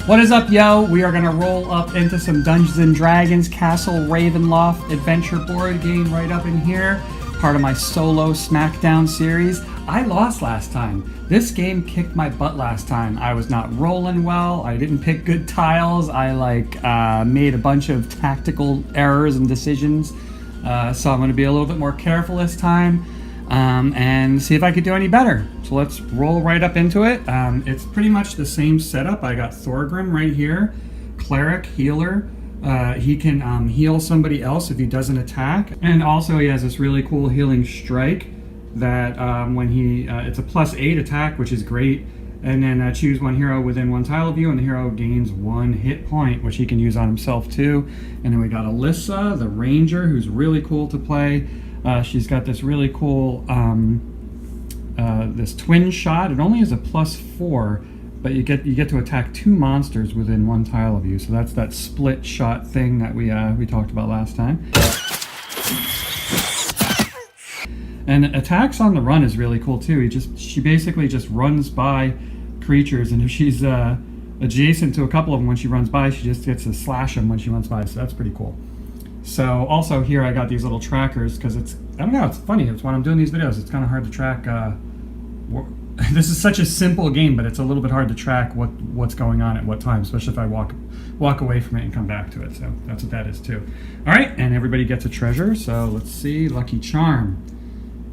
What is up, yo? We are going to roll up into some Dungeons & Dragons Castle Ravenloft adventure board game right up in here. Part of my SOLO SMACKDOwn series. I lost last time. This game kicked my butt last time. I was not rolling well. I didn't pick good tiles. I made a bunch of tactical errors and decisions. So I'm going to be a little bit more careful this time. And see if I could do any better. So let's roll right up into it. It's pretty much the same setup. I got Thorgrim right here, cleric, healer. He can heal somebody else if he doesn't attack, and also he has this really cool healing strike that when he it's a +8 attack, which is great. And then choose one hero within one tile of you, and the hero gains 1 hit point, which he can use on himself too. And then we got Alyssa, the ranger, who's really cool to play. She's got this really cool this twin shot. It only has a +4, but you get to attack 2 monsters within one tile of you. So that's that split shot thing that we talked about last time. And attacks on the run is really cool too. She basically just runs by creatures, and if she's adjacent to a couple of them when she runs by, she just gets to slash them when she runs by. So that's pretty cool. So also here I got these little trackers because I don't know, it's funny. It's when I'm doing these videos, it's kind of hard to track. This is such a simple game, but it's a little bit hard to track what's going on at what time, especially if I walk away from it and come back to it. So that's what that is too. All right, and everybody gets a treasure. So let's see, lucky charm.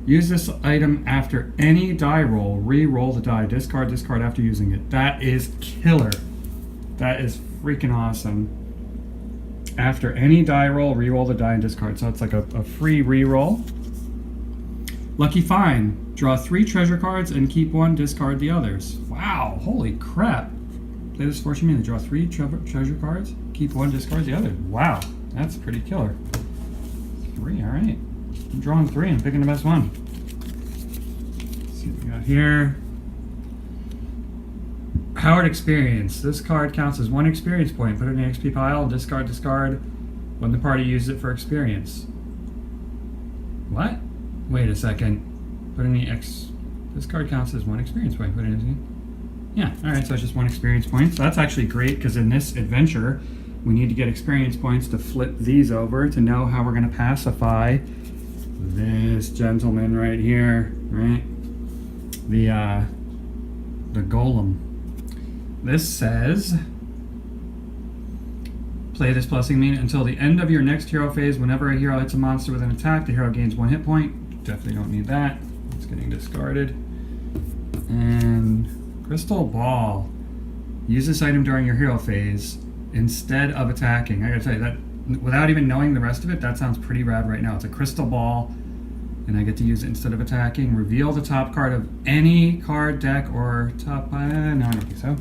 Use this item after any die roll. Re-roll the die. Discard after using it. That is killer. That is freaking awesome. After any die roll, re-roll the die and discard. So it's like a free re-roll. Lucky find. Draw 3 treasure cards and keep 1, discard the others. Wow, holy crap. Play this fortune mean to draw 3 treasure cards, keep 1, discard the other. Wow, that's pretty killer. 3, all right. I'm drawing 3 and picking the best one. Let's see what we got here. Howard experience. This card counts as 1 experience point. Put it in the XP pile. Discard when the party uses it for experience. What? Wait a second. Put in the This card counts as 1 experience point. Put it in. Yeah. All right. So it's just 1 experience point. So that's actually great because in this adventure, we need to get experience points to flip these over to know how we're going to pacify this gentleman right here. Right. The golem. This says, play this blessing mean until the end of your next hero phase. Whenever a hero hits a monster with an attack, the hero gains 1 hit point. Definitely don't need that. It's getting discarded. And crystal ball. Use this item during your hero phase instead of attacking. I gotta tell you that without even knowing the rest of it, that sounds pretty rad right now. It's a crystal ball, and I get to use it instead of attacking. Reveal the top card of any card deck or top. No, I don't think so.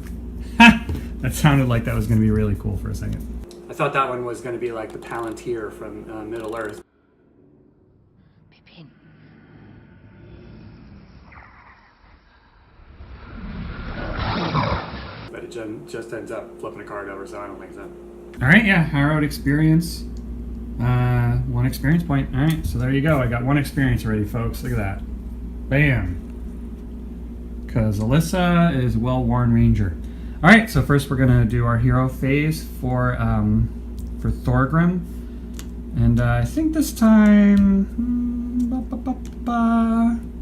That sounded like that was going to be really cool for a second. I thought that one was going to be like the Palantir from Middle Earth. Pippin. But it just ends up flipping a card over, so I don't think so. All right, yeah, Harrowed experience. 1 experience point. All right, so there you go. I got 1 experience already, folks. Look at that. Bam. Because Alyssa is well-worn ranger. All right, so first we're gonna do our hero phase for Thorgrim, and I think this time,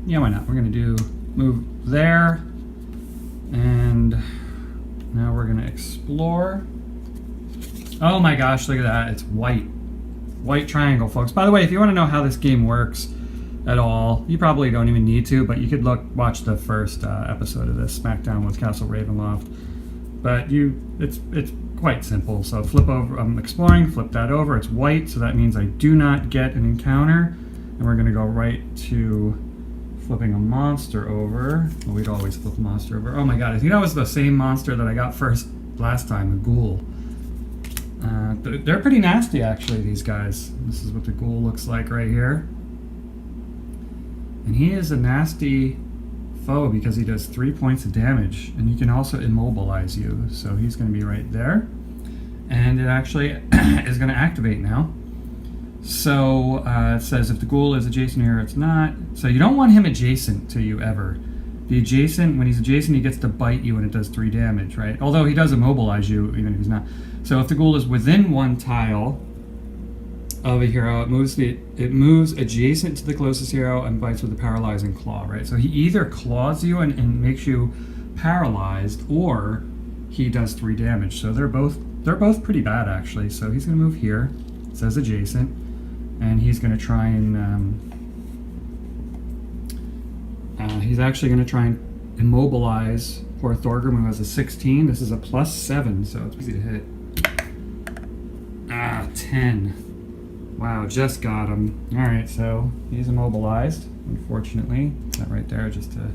yeah, why not? We're gonna move there, and now we're gonna explore. Oh my gosh, look at that! It's white triangle, folks. By the way, if you want to know how this game works at all, you probably don't even need to, but you could watch the first episode of this SmackDown with Castle Ravenloft. But it's quite simple. So flip over, I'm exploring, flip that over. It's white, so that means I do not get an encounter. And we're gonna go right to flipping a monster over. Well, we'd always flip a monster over. Oh my god, I think that was the same monster that I got first last time, the ghoul. They're pretty nasty actually, these guys. This is what the ghoul looks like right here. And he is a nasty foe because he does 3 points of damage, and he can also immobilize you. So he's going to be right there, and it actually is going to activate now. So it says if the ghoul is adjacent here, it's not. So you don't want him adjacent to you ever. The adjacent, when he's adjacent, he gets to bite you and it does 3 damage, right? Although he does immobilize you, even if he's not. So if the ghoul is within 1 tile of a hero, it moves adjacent to the closest hero and bites with a paralyzing claw, right? So he either claws you and makes you paralyzed, or he does 3 damage. So they're both pretty bad, actually. So he's going to move here. It says adjacent, and he's going to try and he's actually going to try and immobilize poor Thorgrim, who has a 16. This is a +7, so it's easy to hit. 10. Wow, just got him. All right, so he's immobilized, unfortunately. That right there, just to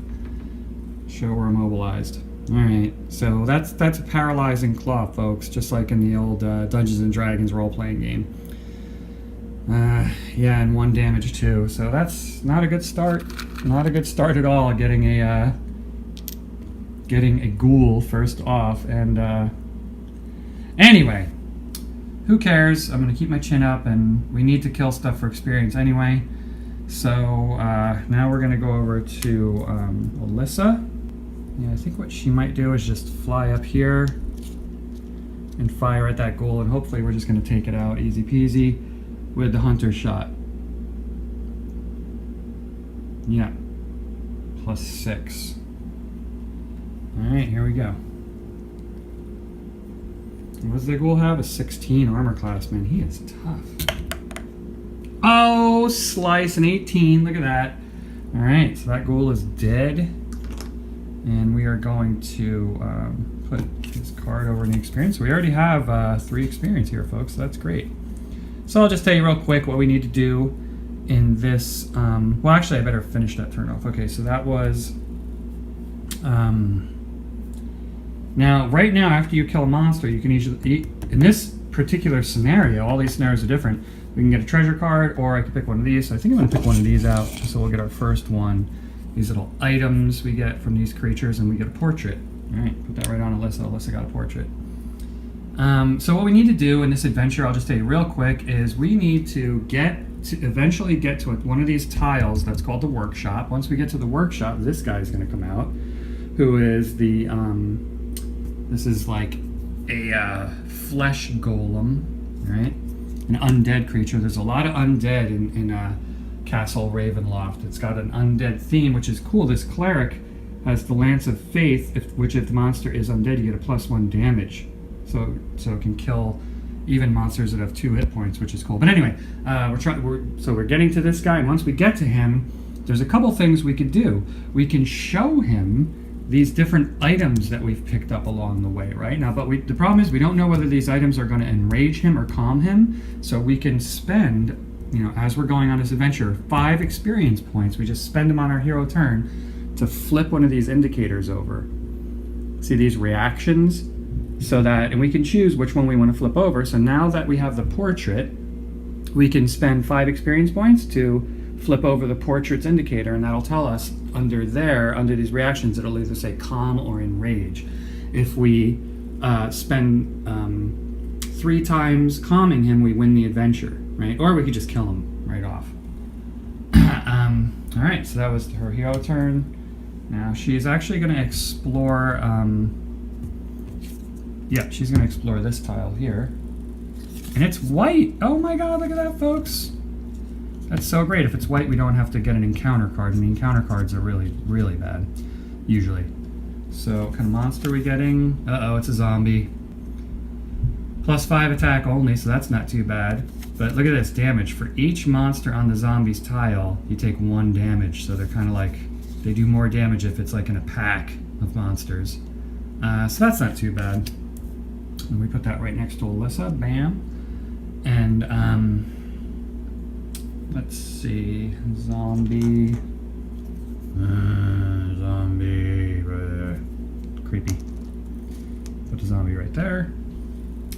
show we're immobilized. All right, so that's a paralyzing claw, folks, just like in the old Dungeons and Dragons role-playing game. Yeah, and 1 damage too. So that's not a good start. Not a good start at all. Getting a ghoul first off, and anyway, who cares? I'm gonna keep my chin up, and we need to kill stuff for experience anyway. So now we're gonna go over to Alyssa. Yeah, I think what she might do is just fly up here and fire at that ghoul, and hopefully we're just gonna take it out easy peasy with the hunter shot. Yeah, +6. Alright, here we go. What does the ghoul have? A 16 armor class, man. He is tough. Oh, slice, an 18. Look at that. Alright, so that ghoul is dead. And we are going to put his card over in the experience. We already have 3 experience here, folks, so that's great. So I'll just tell you real quick what we need to do in this. Well, actually, I better finish that turn off. Okay, so that was. Now, right now, after you kill a monster, you can usually. In this particular scenario, all these scenarios are different. We can get a treasure card, or I can pick one of these. So I think I'm going to pick one of these out, so we'll get our first one. These little items we get from these creatures, and we get a portrait. All right, put that right on Alyssa. Alyssa got a portrait. So what we need to do in this adventure, I'll just tell you real quick, is we need to eventually get to one of these tiles that's called the workshop. Once we get to the workshop, this guy's going to come out, who is the, this is like a flesh golem, right? An undead creature. There's a lot of undead in Castle Ravenloft. It's got an undead theme, which is cool. This cleric has the Lance of Faith, which if the monster is undead, you get a +1 damage. So it can kill even monsters that have 2 hit points, which is cool. But anyway, we're getting to this guy, and once we get to him, there's a couple things we could do. We can show him these different items that we've picked up along the way, right? Now, but the problem is we don't know whether these items are going to enrage him or calm him. So we can spend, as we're going on this adventure, 5 experience points. We just spend them on our hero turn to flip one of these indicators over. See these reactions? And we can choose which one we want to flip over. So now that we have the portrait, we can spend 5 experience points to flip over the portrait's indicator, and that'll tell us under these reactions, it'll either say calm or enrage. If we spend 3 times calming him, we win the adventure, right? Or we could just kill him right off. All right, so that was her hero turn. Now she's actually going to explore. Yeah, she's going to explore this tile here. And it's white! Oh my god, look at that, folks! That's so great. If it's white, we don't have to get an encounter card. And the encounter cards are really, really bad, usually. So, what kind of monster are we getting? Uh-oh, it's a zombie. +5 attack only, so that's not too bad. But look at this damage. For each monster on the zombie's tile, you take 1 damage. So they're kind of like, they do more damage if it's like in a pack of monsters. So that's not too bad. And we put that right next to Alyssa. Bam. And, let's see. Zombie. Zombie. Creepy. Put the zombie right there.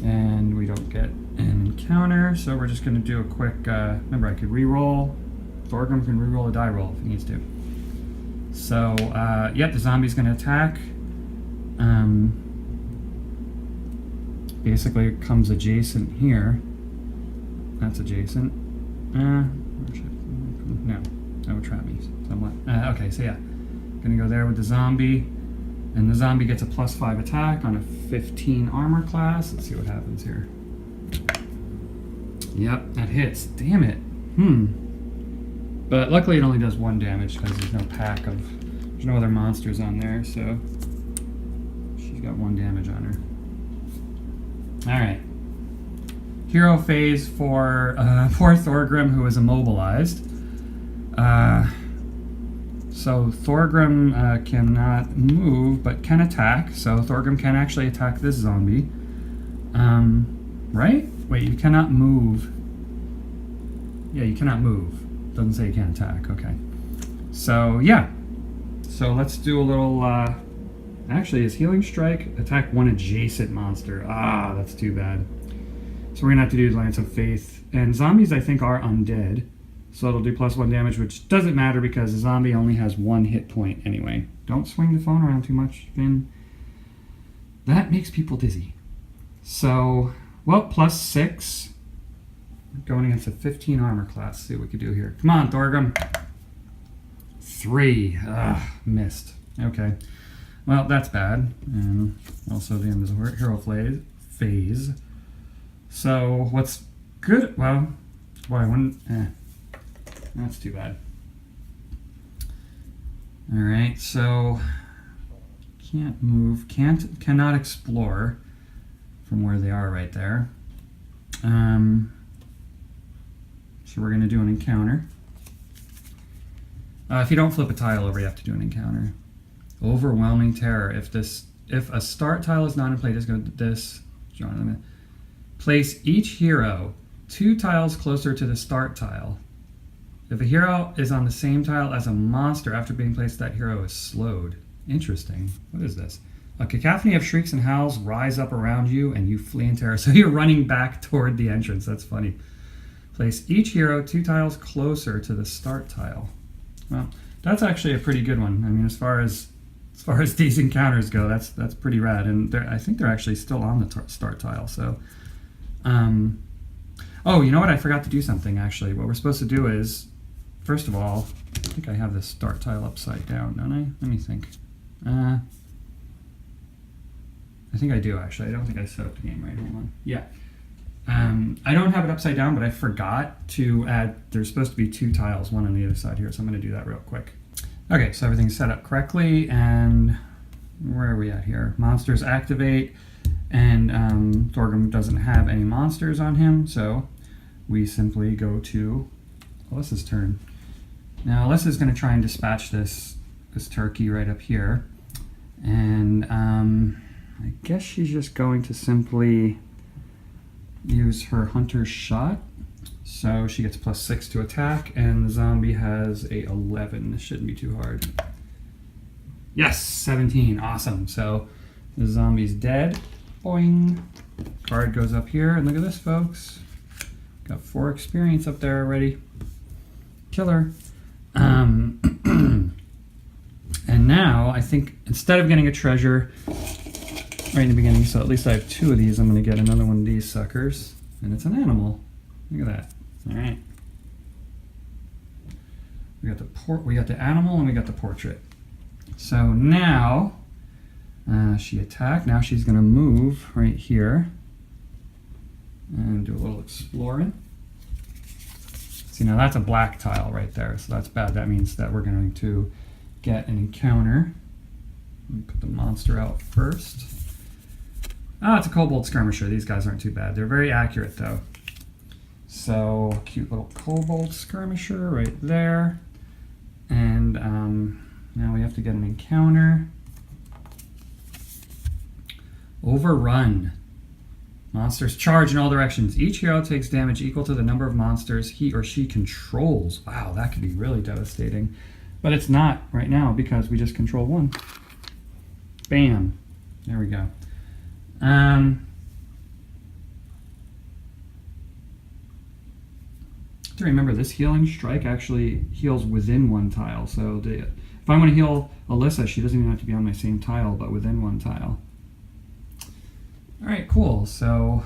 And we don't get an encounter, so we're just going to do a quick, remember I could re-roll. Thorgrim can re-roll a die roll if he needs to. So, yep, the zombie's going to attack. Basically it comes adjacent here. That's adjacent. No, that would trap me somewhat. Okay, so yeah. Gonna go there with the zombie. And the zombie gets a +5 attack on a 15 armor class. Let's see what happens here. Yep, that hits. Damn it. But luckily it only does 1 damage because there's no other monsters on there, so she's got 1 damage on her. Alright. Hero phase for poor Thorgrim, who is immobilized. So Thorgrim cannot move, but can attack. So Thorgrim can actually attack this zombie. Right? Wait, you cannot move. Yeah, you cannot move. Doesn't say you can't attack. Okay. So, yeah. So let's do a little... actually, is Healing Strike attack 1 adjacent monster? Ah, that's too bad. So we're going to have to do Lance of Faith. And zombies, I think, are undead. So it'll do +1 damage, which doesn't matter because the zombie only has 1 hit point anyway. Don't swing the phone around too much, Finn. That makes people dizzy. So, well, +6. Going against a 15 armor class. See what we can do here. Come on, Thorgrim. 3. Ugh, missed. Okay. Well, that's bad. And also the end of the hero phase. So, what's good? Well, boy, I wouldn't... That's too bad. Alright, so can't move, cannot explore from where they are right there. So we're going to do an encounter. If you don't flip a tile over, you have to do an encounter. Overwhelming Terror. If a start tile is not in play, just go to this. Place each hero 2 tiles closer to the start tile. If a hero is on the same tile as a monster after being placed, that hero is slowed. Interesting. What is this? A cacophony of shrieks and howls rise up around you and you flee in terror. So you're running back toward the entrance. That's funny. Place each hero 2 tiles closer to the start tile. Well, that's actually a pretty good one. I mean, as far as these encounters go, that's pretty rad. And I think they're actually still on the start tile. So, oh, you know what? I forgot to do something, actually. What we're supposed to do is, first of all, I think I have this start tile upside down, don't I? Let me think. I think I do, actually. I don't think I set up the game right. Hold on. Yeah. I don't have it upside down, but I forgot to add, there's supposed to be 2 tiles, one on the other side here, so I'm going to do that real quick. Okay, so everything's set up correctly, and where are we at here? Monsters activate, and Thorgrim doesn't have any monsters on him, so we simply go to Alyssa's turn. Now Alyssa's going to try and dispatch this turkey right up here, and I guess she's just going to simply use her hunter's shot. So she gets +6 to attack, and the zombie has a 11. This shouldn't be too hard. Yes, 17. Awesome. So the zombie's dead. Boing. Card goes up here, and look at this, folks. Got 4 experience up there already. Killer. And now I think instead of getting a treasure right in the beginning, so at least I have 2 of these, I'm going to get another one of these suckers, and it's an animal. Look at that. All right. We got the animal, and we got the portrait. So now she attacked. Now she's going to move right here and do a little exploring. See, now that's a black tile right there, so that's bad. That means that we're going to get an encounter. Let me put the monster out first. Ah, it's a Kobold skirmisher. These guys aren't too bad. They're very accurate, though. So, cute little Kobold skirmisher right there. And now we have to get an encounter. Overrun. Monsters charge in all directions. Each hero takes damage equal to the number of monsters he or she controls. Wow, that could be really devastating. But it's not right now because we just control 1. Bam. There we go. To remember, this healing strike actually heals within 1 tile. So if I want to heal Alyssa, she doesn't even have to be on my same tile, but within 1 tile. All right, cool. So,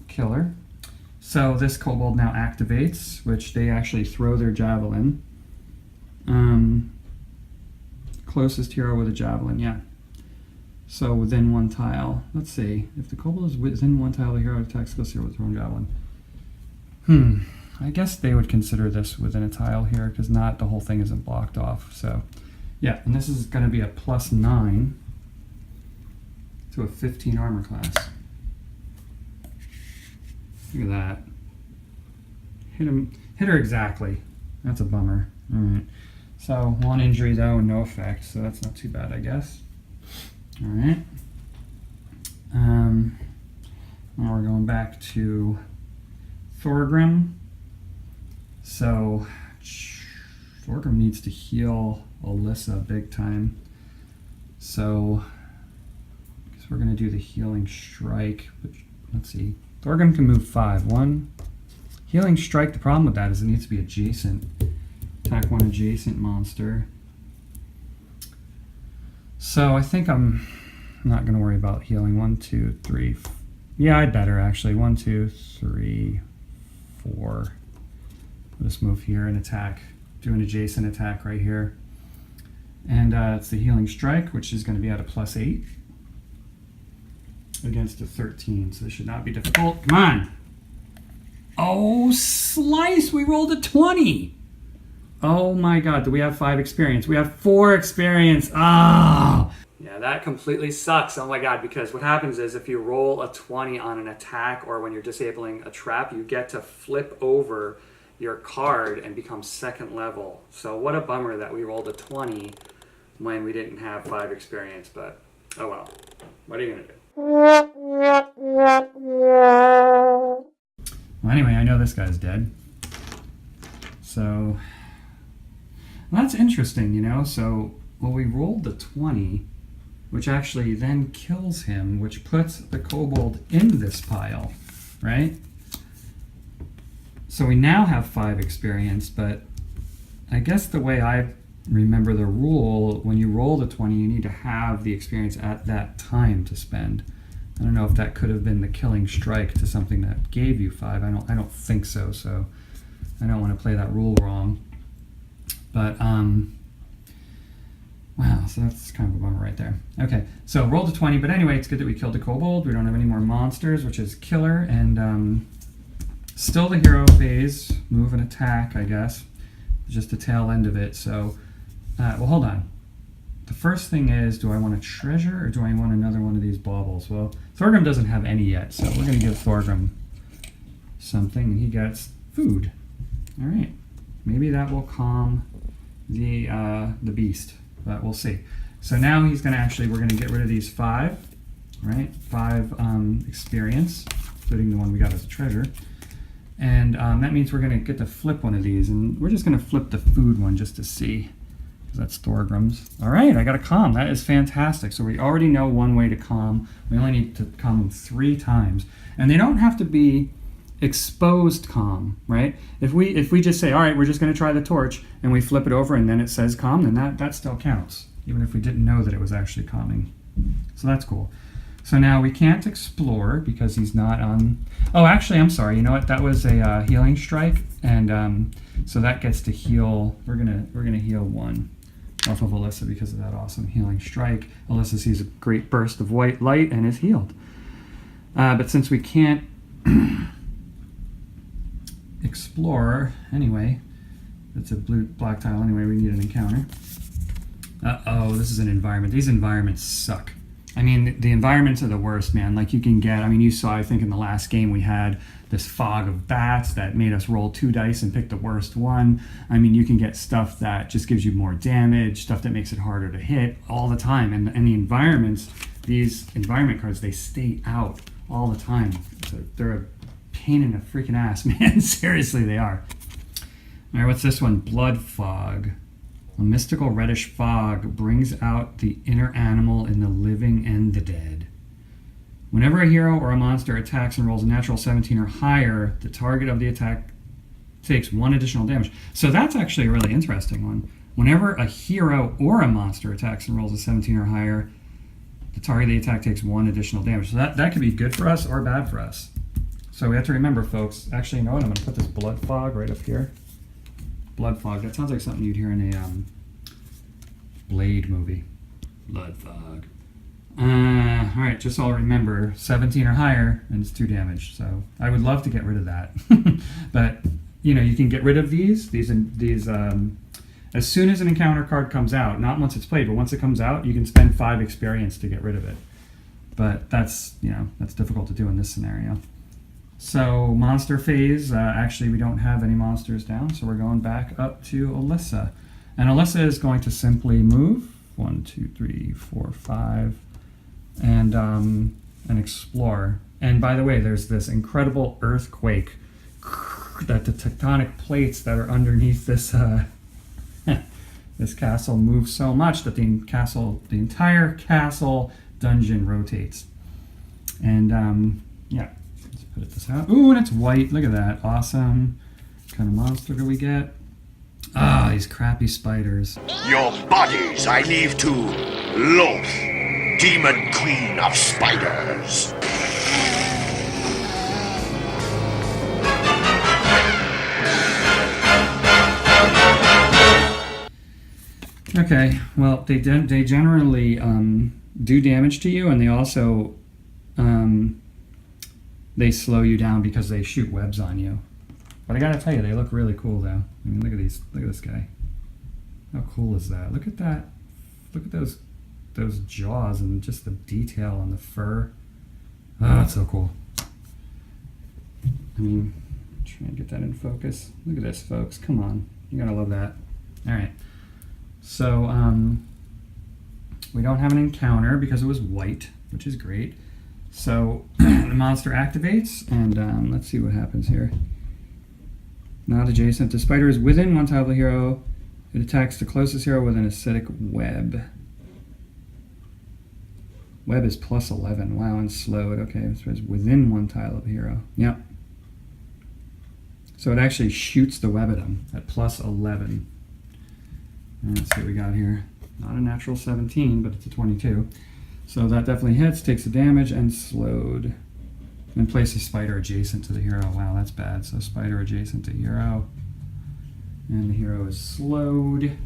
killer. So this kobold now activates, which they actually throw their javelin. Closest hero with a javelin, yeah. So within one tile. Let's see. If the kobold is within one tile, the hero attacks close hero with their own javelin. I guess they would consider this within a tile here, because not the whole thing isn't blocked off. So yeah, and this is going to be a +9 to a 15 armor class. Look at that. Hit her exactly. That's a bummer. All right. So 1 injury though, and no effect, so that's not too bad, I guess. All right. Now we're going back to Thorgrim. So Thorgrim needs to heal Alyssa big time. So I guess we're gonna do the healing strike. Which, let's see. Thorgrim can move 5. 1 healing strike. The problem with that is it needs to be adjacent. Attack 1 adjacent monster. So I think I'm not going to worry about healing. 1, 2, 3. Yeah, I'd better actually. 1, 2, 3, 4. We'll just move here and attack. Do an adjacent attack right here. And it's the healing strike, which is going to be at a +8 against a 13. So this should not be difficult. Come on. Oh, slice! We rolled a 20. Oh my god, do we have 5 experience? We have 4 experience. Ah! Yeah, that completely sucks. Oh my god, because what happens is if you roll a 20 on an attack or when you're disabling a trap, you get to flip over your card and become 2nd level. So what a bummer that we rolled a 20 when we didn't have 5 experience, but oh well. What are you gonna do? Well, anyway, I know this guy's dead. So that's interesting, you know. So, well, we rolled the 20, which actually then kills him, which puts the kobold in this pile, right? So we now have 5 experience, but I guess the way I remember the rule, when you roll the 20, you need to have the experience at that time to spend. I don't know if that could have been the killing strike to something that gave you 5. I don't think so, so I don't want to play that rule wrong. But, wow, so that's kind of a bummer right there. Okay, so roll to 20, but anyway, it's good that we killed the kobold. We don't have any more monsters, which is killer, and still the hero phase, move and attack, I guess. Just the tail end of it, so, well, hold on. The first thing is, do I want a treasure, or do I want another one of these baubles? Well, Thorgrim doesn't have any yet, so we're going to give Thorgrim something, and he gets food. All right, maybe that will calm the beast, but we'll see. So now he's going to actually, we're going to get rid of these 5, right? 5 experience, including the one we got as a treasure. And that means we're going to get to flip one of these, and we're just going to flip the food one just to see, because that's Thorgrim's. All right, I got a calm. That is fantastic. So we already know one way to calm. We only need to calm them 3 times. And they don't have to be exposed calm, right? If we just say, all right, we're just going to try the torch, and we flip it over and then it says calm, then that still counts, even if we didn't know that it was actually calming. So that's cool. So now we can't explore because he's not on. Oh, actually, I'm sorry. You know what? That was a healing strike, and so that gets to heal. We're gonna heal 1 off of Alyssa because of that awesome healing strike. Alyssa sees a great burst of white light and is healed. But since we can't explore anyway, it's a black tile anyway. We need an encounter. Uh-oh, this is an environment. These environments suck. I mean, the environments are the worst, man. Like, you can get, I mean, you saw, I think in the last game we had this fog of bats that made us roll 2 dice and pick the worst one. I mean, you can get stuff that just gives you more damage, stuff that makes it harder to hit all the time. And the environments, these environment cards, they stay out all the time. So they're a pain in the freaking ass, man. Seriously, they are. All right, what's this one? Blood fog. A mystical reddish fog brings out the inner animal in the living and the dead. Whenever a hero or a monster attacks and rolls a natural 17 or higher, the target of the attack takes 1 additional damage. So that's actually a really interesting one. Whenever a hero or a monster attacks and rolls a 17 or higher, the target of the attack takes 1 additional damage. So that could be good for us or bad for us. So we have to remember, folks. Actually, you know what? I'm going to put this blood fog right up here. Blood fog. That sounds like something you'd hear in a Blade movie. Blood fog. Alright, just so I'll remember, 17 or higher, and it's 2 damage. So I would love to get rid of that. But, you know, you can get rid of these as soon as an encounter card comes out, not once it's played, but once it comes out, you can spend 5 experience to get rid of it. But that's, you know, that's difficult to do in this scenario. So monster phase, actually we don't have any monsters down, so we're going back up to Alyssa. And Alyssa is going to simply move 1, 2, 3, 4, 5, and explore. And by the way, there's this incredible earthquake that the tectonic plates that are underneath this this castle move so much that the entire castle dungeon rotates. And yeah, let's put this out. Ooh, and it's white. Look at that. Awesome. What kind of monster do we get? Ah, these crappy spiders. Your bodies I leave to Loth, demon queen of spiders. Okay, well, they generally do damage to you, and they also they slow you down because they shoot webs on you. But I gotta tell you, they look really cool, though. I mean, look at these. Look at this guy. How cool is that? Look at that. Look at those jaws and just the detail on the fur. Oh, that's so cool. I mean, try and get that in focus. Look at this, folks. Come on, you gotta love that. All right. So we don't have an encounter because it was white, which is great. So the monster activates, and let's see what happens here. Not adjacent. The spider is within 1 tile of the hero. It attacks the closest hero with an acidic web. Web is plus 11. Wow, and slowed. Okay, so it's within 1 tile of the hero. Yep. So it actually shoots the web at him at plus 11. And let's see what we got here. Not a natural 17, but it's a 22. So that definitely hits, takes the damage, and slowed. And place a spider adjacent to the hero. Wow, that's bad. So spider adjacent to hero. And the hero is slowed.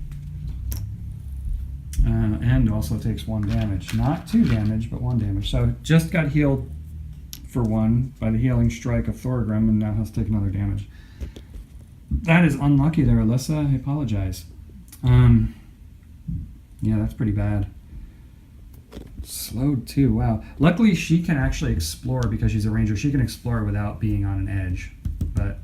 And also takes 1 damage. Not 2 damage, but 1 damage. So it just got healed for 1 by the healing strike of Thorgrim, and now has to take another damage. That is unlucky there, Alyssa. I apologize. Yeah, that's pretty bad. Slowed too, wow. Luckily she can actually explore because she's a ranger. She can explore without being on an edge. But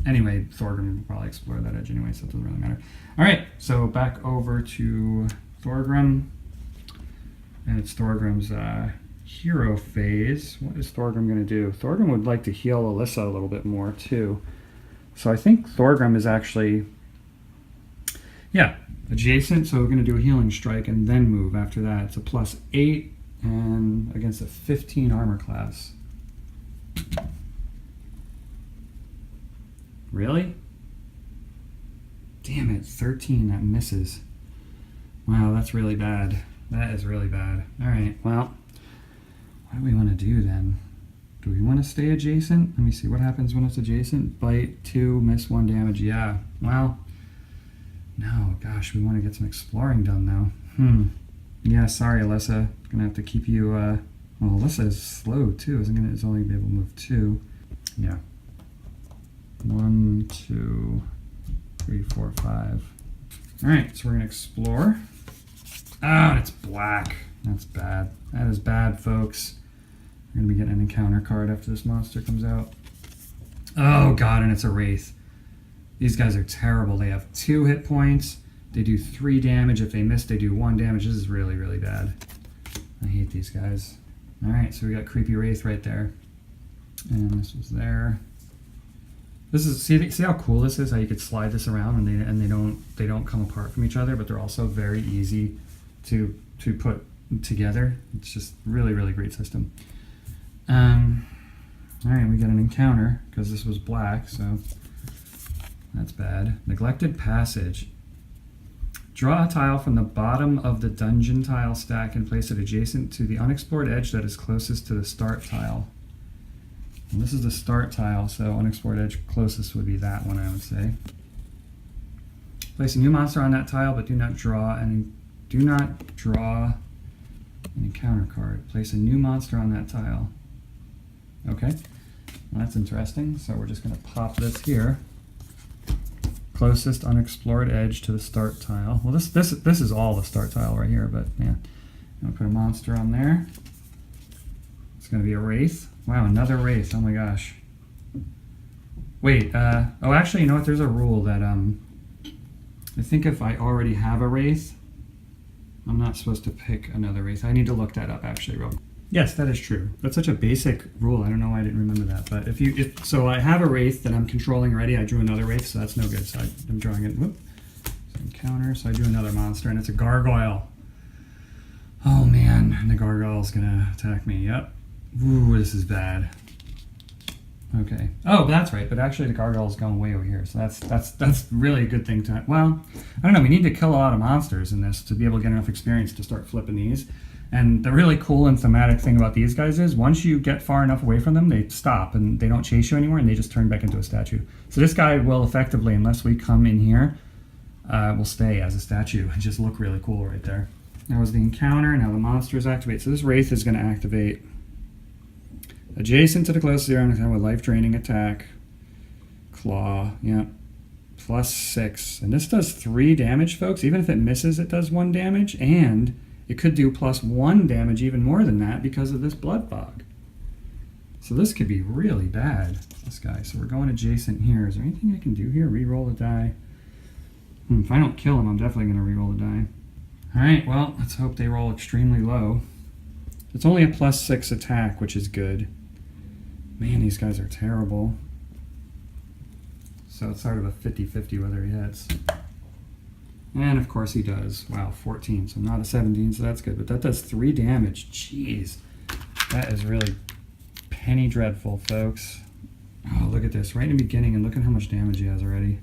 anyway, Thorgrim will probably explore that edge anyway, so it doesn't really matter. Alright, so back over to Thorgrim. And it's Thorgrim's hero phase. What is Thorgrim going to do? Thorgrim would like to heal Alyssa a little bit more too. So I think Thorgrim is actually, yeah, adjacent, so we're going to do a healing strike and then move after that. It's a plus 8 and against a 15 armor class. Really? Damn it, 13, that misses. Wow, that's really bad. That is really bad. Alright, well, what do we want to do then? Do we want to stay adjacent? Let me see, what happens when it's adjacent? Bite, 2, miss 1 damage, yeah. Well, no, gosh, we want to get some exploring done though. Yeah, sorry, Alyssa. Gonna have to keep you, well, Alyssa is slow too. It's only be able to move 2. Yeah. 1, 2, 3, 4, 5. Alright, so we're gonna explore. Ah, it's black. That's bad. That is bad, folks. We're gonna be getting an encounter card after this monster comes out. Oh god, and it's a Wraith. These guys are terrible. They have 2 hit points. They do 3 damage. If they miss, they do 1 damage. This is really, really bad. I hate these guys. Alright, so we got creepy Wraith right there. And this was there. This is, see how cool this is? How you could slide this around and they don't come apart from each other, but they're also very easy to put together. It's just really, really great system. Alright, we got an encounter because this was black, so that's bad. Neglected passage. Draw a tile from the bottom of the dungeon tile stack and place it adjacent to the unexplored edge that is closest to the start tile. And this is the start tile, so unexplored edge closest would be that one, I would say. Place a new monster on that tile, but do not draw an encounter card. Place a new monster on that tile. Okay, well, that's interesting. So we're just going to pop this here. Closest unexplored edge to the start tile. Well, this is all the start tile right here, but yeah. I'm going to put a monster on there. It's going to be a Wraith. Wow, another Wraith. Oh my gosh. Wait, oh actually, you know what? There's a rule that, I think if I already have a Wraith, I'm not supposed to pick another Wraith. I need to look that up actually real quick. Yes, that is true. That's such a basic rule. I don't know why I didn't remember that. But so I have a Wraith that I'm controlling already. I drew another Wraith, so that's no good. So I'm drawing it. Whoop. So encounter. So I drew another monster, and it's a gargoyle. Oh man, and the gargoyle's gonna attack me. Yep. Ooh, this is bad. Okay. Oh, but that's right. But actually, the gargoyle's going way over here. So that's really a good thing to. Well, I don't know. We need to kill a lot of monsters in this to be able to get enough experience to start flipping these. And the really cool and thematic thing about these guys is once you get far enough away from them, they stop and they don't chase you anymore, and they just turn back into a statue. So this guy will effectively, unless we come in here, will stay as a statue and just look really cool right there. That was the encounter. Now the monsters activate. So this Wraith is going to activate adjacent to the closest zero with life draining attack. Claw, yeah. +6. And this does 3 damage, folks. Even if it misses, it does 1 damage. And it could do +1 damage, even more than that, because of this blood fog. So this could be really bad, this guy. So we're going adjacent here. Is there anything I can do here? Reroll a die. If I don't kill him, I'm definitely going to reroll a die. All right, well, let's hope they roll extremely low. It's only a +6 attack, which is good. Man, these guys are terrible. So it's sort of a 50-50 whether he hits. And of course he does. Wow, 14, so not a 17, so that's good. But that does 3 damage. Jeez, that is really penny dreadful, folks. Oh, look at this, right in the beginning, and look at how much damage he has already.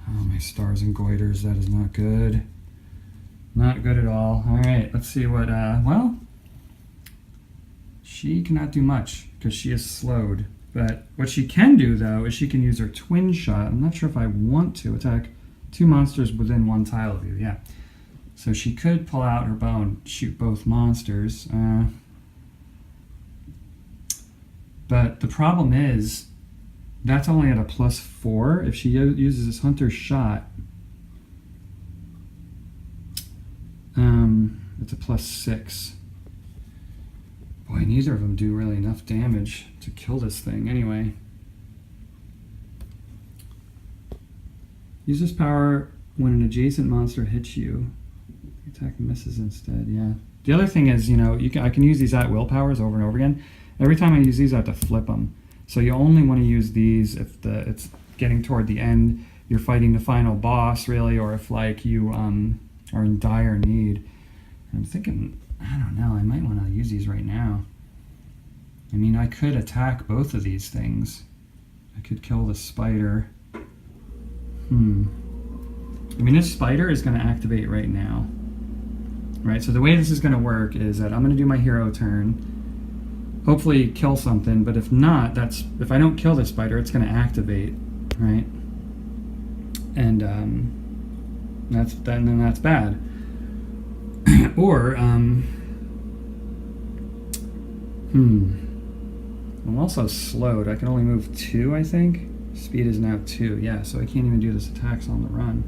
Oh, my stars and goiters, that is not good. Not good at all. All right, let's see what, well, she cannot do much because she is slowed. But what she can do, though, is she can use her twin shot. I'm not sure if I want to attack 2 monsters within 1 tile of you. Yeah. So she could pull out her bow and shoot both monsters. But the problem is that's only at a +4. If she uses this hunter's shot, it's a +6. Boy, neither of them do really enough damage to kill this thing. Anyway. Use this power when an adjacent monster hits you. The attack misses instead, yeah. The other thing is, you know, I can use these at-will powers over and over again. Every time I use these, I have to flip them. So you only want to use these if it's getting toward the end, you're fighting the final boss, really, or if, like, you are in dire need. I'm thinking, I don't know, I might want to use these right now. I mean, I could attack both of these things. I could kill the spider. I mean, this spider is going to activate right now. Right, so the way this is going to work is that I'm going to do my hero turn, hopefully kill something, but if not, if I don't kill this spider, it's going to activate, right? And that's bad. Or I'm also slowed. I can only move 2, I think. Speed is now 2, yeah, so I can't even do this attacks on the run.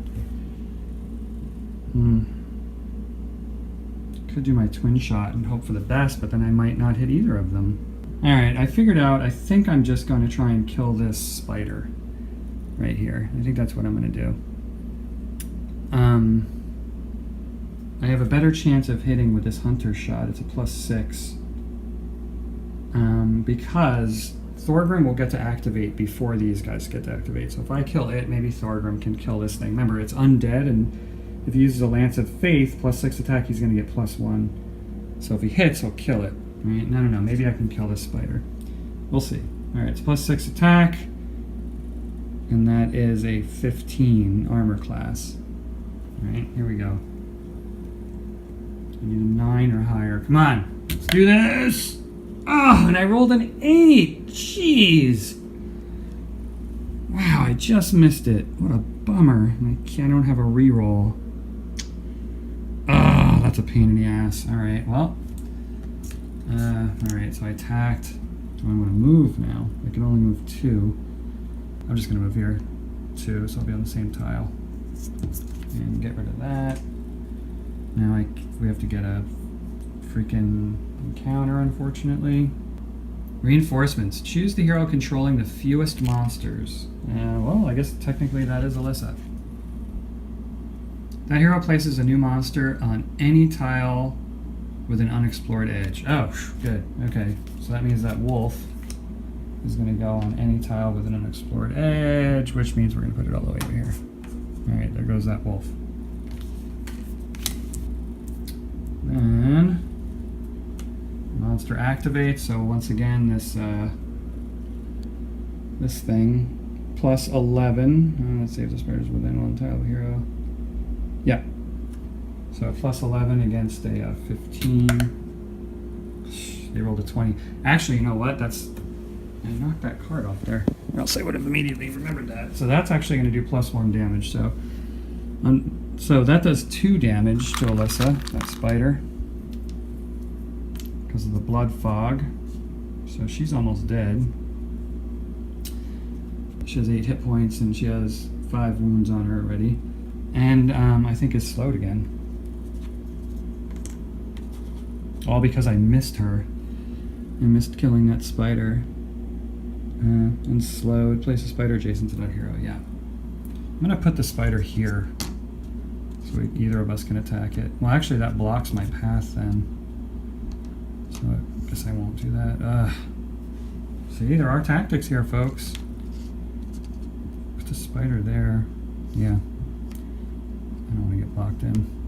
Could do my twin shot and hope for the best, but then I might not hit either of them. Alright, I figured out, I think I'm just going to try and kill this spider right here. I think that's what I'm going to do. I have a better chance of hitting with this hunter shot. It's a +6. Because Thorgrim will get to activate before these guys get to activate. So if I kill it, maybe Thorgrim can kill this thing. Remember, it's undead, and if he uses a Lance of Faith, +6 attack, he's going to get +1. So if he hits, he'll kill it. Right? No, maybe I can kill this spider. We'll see. Alright, it's +6 attack, and that is a 15 armor class. Alright, here we go. I need a 9 or higher. Come on, let's do this! Oh, and I rolled an 8! Jeez! Wow, I just missed it. What a bummer. I don't have a reroll. Ah, that's a pain in the ass. Alright, well. Alright, so I attacked. Do I want to move now? I can only move 2. I'm just going to move here 2, so I'll be on the same tile. And get rid of that. Now we have to get a freaking encounter, unfortunately. Reinforcements. Choose the hero controlling the fewest monsters. Well, I guess technically that is Alyssa. That hero places a new monster on any tile with an unexplored edge. Oh, good. Okay, so that means that wolf is going to go on any tile with an unexplored edge, which means we're going to put it all the way over here. Alright, there goes that wolf. Then monster activates, so once again this thing plus 11. Let's see if the spider's within one tile of hero. Yeah. So plus 11 against a 15. They rolled a 20. Actually, you know what? I knocked that card off there. Or else I would have immediately remembered that. So that's actually going to do plus 1 damage. So that does 2 damage to Alyssa, that spider, because of the blood fog. So she's almost dead. She has 8 hit points and she has 5 wounds on her already. And I think is slowed again. All because I missed her. I missed killing that spider. And slowed. Place a spider adjacent to that hero. Yeah. I'm going to put the spider here, so either of us can attack it. Well, actually, that blocks my path then. So I guess I won't do that. See, there are tactics here, folks. Put the spider there. Yeah. I don't want to get blocked in.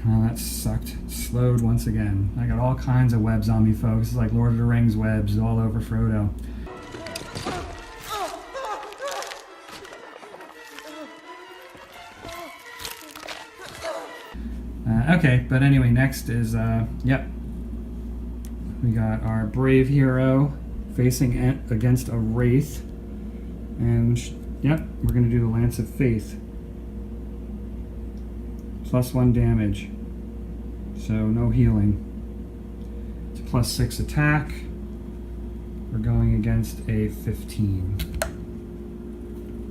Well, that sucked. Slowed once again. I got all kinds of webs on me, folks. It's like Lord of the Rings webs all over Frodo. Okay, but anyway, next is, yep. We got our brave hero facing against a Wraith. And, yep, we're going to do the Lance of Faith. Plus 1 damage. So no healing. It's a plus 6 attack. We're going against a 15.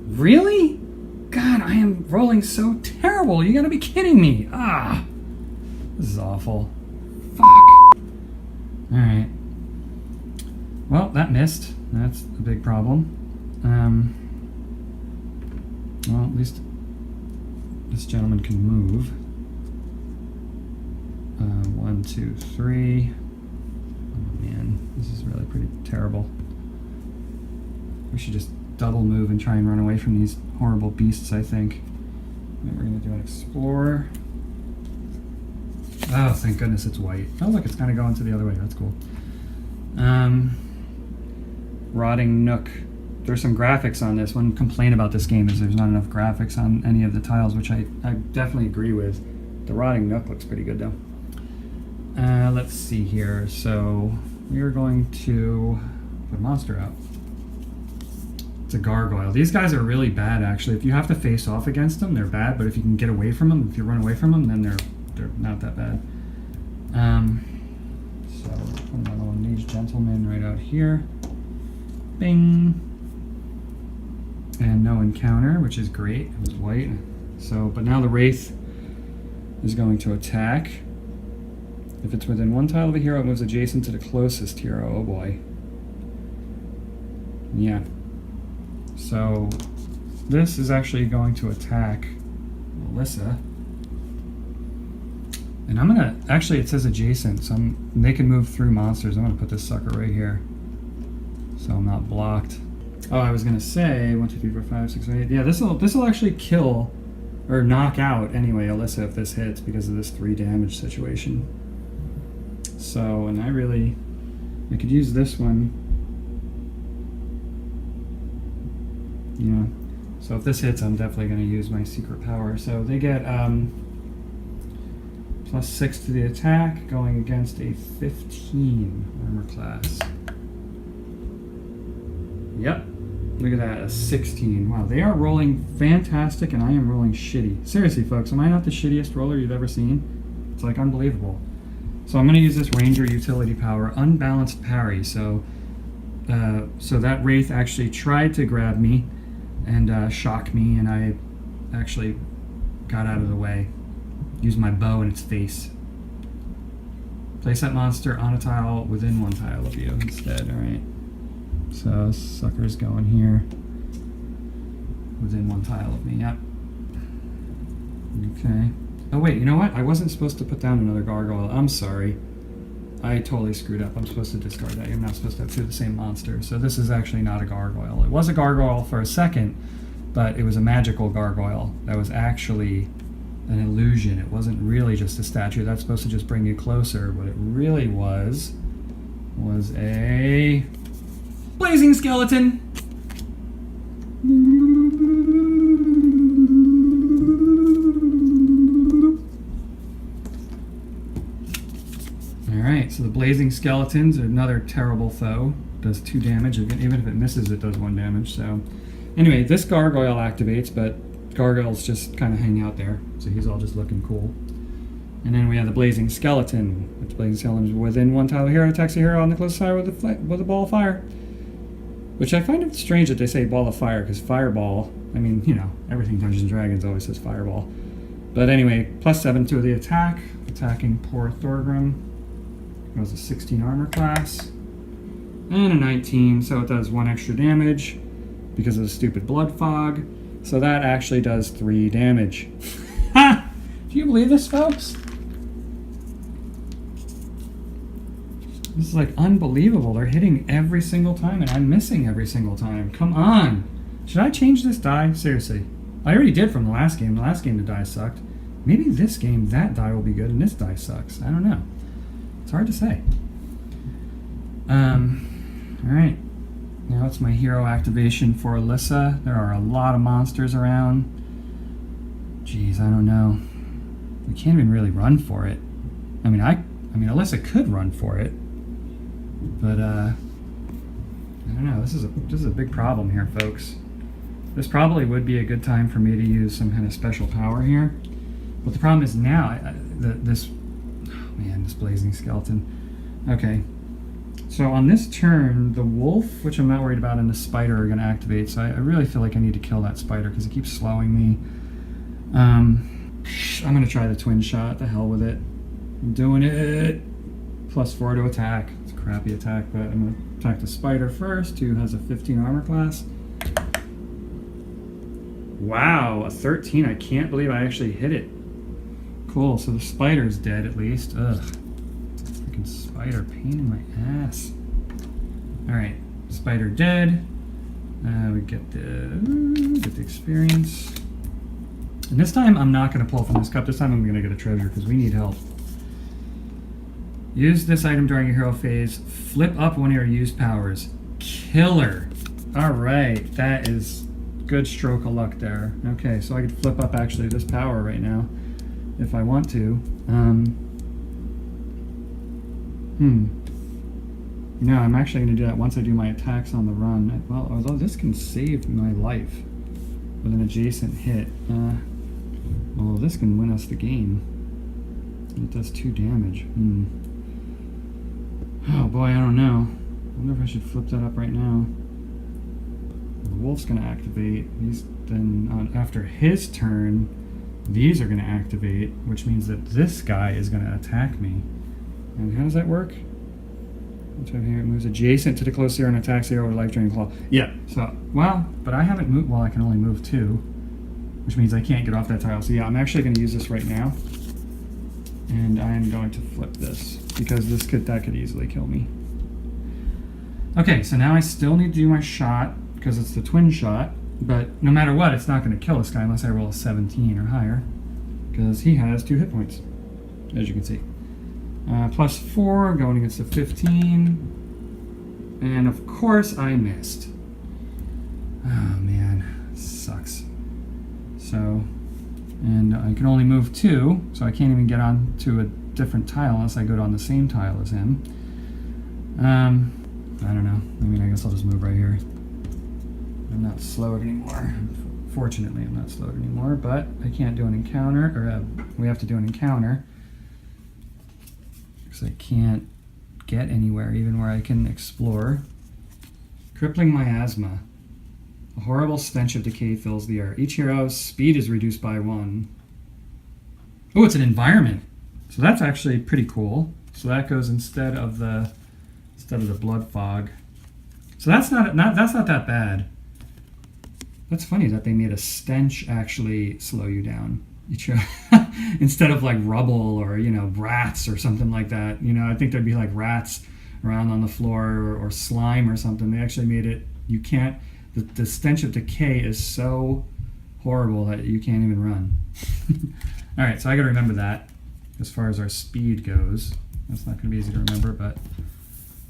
Really? God, I am rolling so terrible. You gotta be kidding me. Ah. This is awful. Fuck. Alright. Well, that missed. That's a big problem. Well, at least this gentleman can move. 1, 2, 3. Oh man, this is really pretty terrible. We should just double move and try and run away from these horrible beasts, I think. Then we're going to do an explorer. Oh, thank goodness it's white. Oh, look, it's kind of going to the other way. That's cool. Rotting Nook. There's some graphics on this. One complaint about this game is there's not enough graphics on any of the tiles, which I definitely agree with. The Rotting Nook looks pretty good, though. Let's see here. So we are going to put a monster out. It's a gargoyle. These guys are really bad, actually. If you have to face off against them, they're bad. But if you can get away from them, if you run away from them, then they're not that bad. So put my little mage gentleman right out here. Bing. And no encounter, which is great. It was white. So, but now the Wraith is going to attack. If it's within one tile of a hero, it moves adjacent to the closest hero. Oh boy. Yeah. So this is actually going to attack Alyssa. And I'm gonna, actually it says adjacent, so they can move through monsters. I'm gonna put this sucker right here, so I'm not blocked. Oh, I was gonna say 1, 2, 3, 4, 5, 6, 7, 8. Yeah, this will actually kill or knock out anyway Alyssa if this hits because of this 3 damage situation. So, and I could use this one. Yeah. So if this hits, I'm definitely going to use my secret power. So they get plus 6 to the attack, going against a 15 armor class. Yep. Look at that, a 16. Wow, they are rolling fantastic, and I am rolling shitty. Seriously, folks, am I not the shittiest roller you've ever seen? It's like unbelievable. So I'm going to use this Ranger utility power, Unbalanced Parry. So that Wraith actually tried to grab me and shock me, and I actually got out of the way. Used my bow in its face. Place that monster on a tile within one tile of you instead, alright. So sucker's going here. Within one tile of me, yep. Okay. Oh wait, you know what? I wasn't supposed to put down another gargoyle. I'm sorry. I totally screwed up. I'm supposed to discard that. You're not supposed to have two of the same monster. So this is actually not a gargoyle. It was a gargoyle for a second, but it was a magical gargoyle. That was actually an illusion. It wasn't really just a statue. That's supposed to just bring you closer. What it really was a blazing skeleton. Alright, so the blazing skeletons are another terrible foe. Does 2 damage. Even if it misses, it does 1 damage. So anyway, this gargoyle activates, but gargoyles just kind of hang out there. So he's all just looking cool. And then we have the blazing skeleton. The blazing skeleton is within one tile of hero, attacks a hero on the closest side with a ball of fire. Which I find it strange that they say ball of fire, because fireball, I mean, you know, everything Dungeons & Dragons always says fireball. But anyway, +7 to the attack, attacking poor Thorgrim. It was a 16 armor class. And a 19, so it does 1 extra damage because of the stupid blood fog. So that actually does 3 damage. Ha! Do you believe this, folks? This is like unbelievable. They're hitting every single time and I'm missing every single time. Come on. Should I change this die? Seriously. I already did from the last game. The last game the die sucked. Maybe this game that die will be good and this die sucks. I don't know. It's hard to say. Alright. Now it's my hero activation for Alyssa. There are a lot of monsters around. Jeez, I don't know. We can't even really run for it. I mean, Alyssa could run for it. But, I don't know. This is a big problem here, folks. This probably would be a good time for me to use some kind of special power here. But the problem is now, this blazing skeleton. Okay. So on this turn, the wolf, which I'm not worried about, and the spider are going to activate. So I really feel like I need to kill that spider because it keeps slowing me. I'm going to try the twin shot. The hell with it. I'm doing it. +4 to attack. It's a crappy attack, but I'm going to attack the spider first, who has a 15 armor class. Wow, a 13. I can't believe I actually hit it. Cool, so the spider's dead at least. Ugh. Freaking spider, pain in my ass. Alright, spider dead. We get the experience. And this time I'm not going to pull from this cup. This time I'm going to get a treasure because we need help. Use this item during your hero phase. Flip up one of your used powers. Killer. Alright, that is good stroke of luck there. Okay, so I could flip up actually this power right now if I want to. No, I'm actually going to do that once I do my attacks on the run. Well, although this can save my life with an adjacent hit. Well, this can win us the game. It does 2 damage. Oh boy, I don't know. I wonder if I should flip that up right now. The wolf's going to activate. After his turn, these are going to activate, which means that this guy is going to attack me. And how does that work? Here it moves adjacent to the close hero and attacks the hero with a life-draining claw. Yeah, so, well, but I haven't moved, well, I can only move 2, which means I can't get off that tile. So yeah, I'm actually going to use this right now. And I am going to flip this, because that could easily kill me. Okay, so now I still need to do my shot, because it's the twin shot, but no matter what, it's not going to kill this guy unless I roll a 17 or higher, because he has 2 hit points, as you can see. +4, going against the 15. And of course I missed. Oh man, sucks. So, and I can only move 2, so I can't even get on to a different tile unless I go on the same tile as him. I don't know. I mean, I guess I'll just move right here. I'm not slowed anymore. Fortunately, I'm not slowed anymore, but I can't do an encounter, or we have to do an encounter. Because I can't get anywhere, even where I can explore. Crippling miasma. A horrible stench of decay fills the air. Each hero's speed is reduced by 1. Oh, it's an environment. So that's actually pretty cool. So that goes instead of the blood fog. So that's not that bad. That's funny that they made a stench actually slow you down. Instead of like rubble or, you know, rats or something like that. You know, I think there'd be like rats around on the floor or slime or something. They actually made it, you can't, the stench of decay is so horrible that you can't even run. All right, so I got to remember that as far as our speed goes. That's not going to be easy to remember, but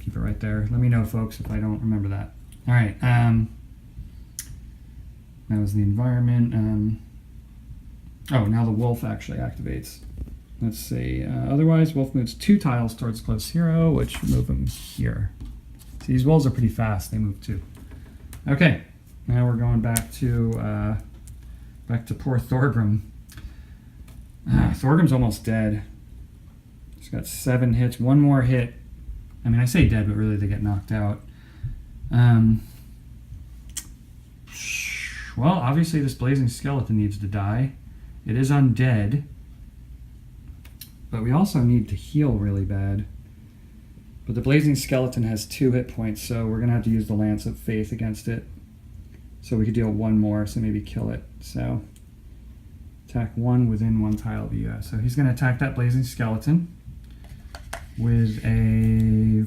keep it right there. Let me know, folks, if I don't remember that. All right, that was the environment. Oh, now the wolf actually activates. Let's see. Otherwise, wolf moves 2 tiles towards close hero, which move him here. See, these wolves are pretty fast. They move 2. Okay, now we're going back to poor Thorgrim. Thorgrim's almost dead. He's got 7 hits. 1 more hit. I mean, I say dead, but really they get knocked out. Well, obviously this blazing skeleton needs to die. It is undead. But we also need to heal really bad. But the blazing skeleton has 2 hit points, so we're going to have to use the Lance of Faith against it. So we could deal 1 more, so maybe kill it. So attack 1 within 1 tile of you. So he's going to attack that blazing skeleton with a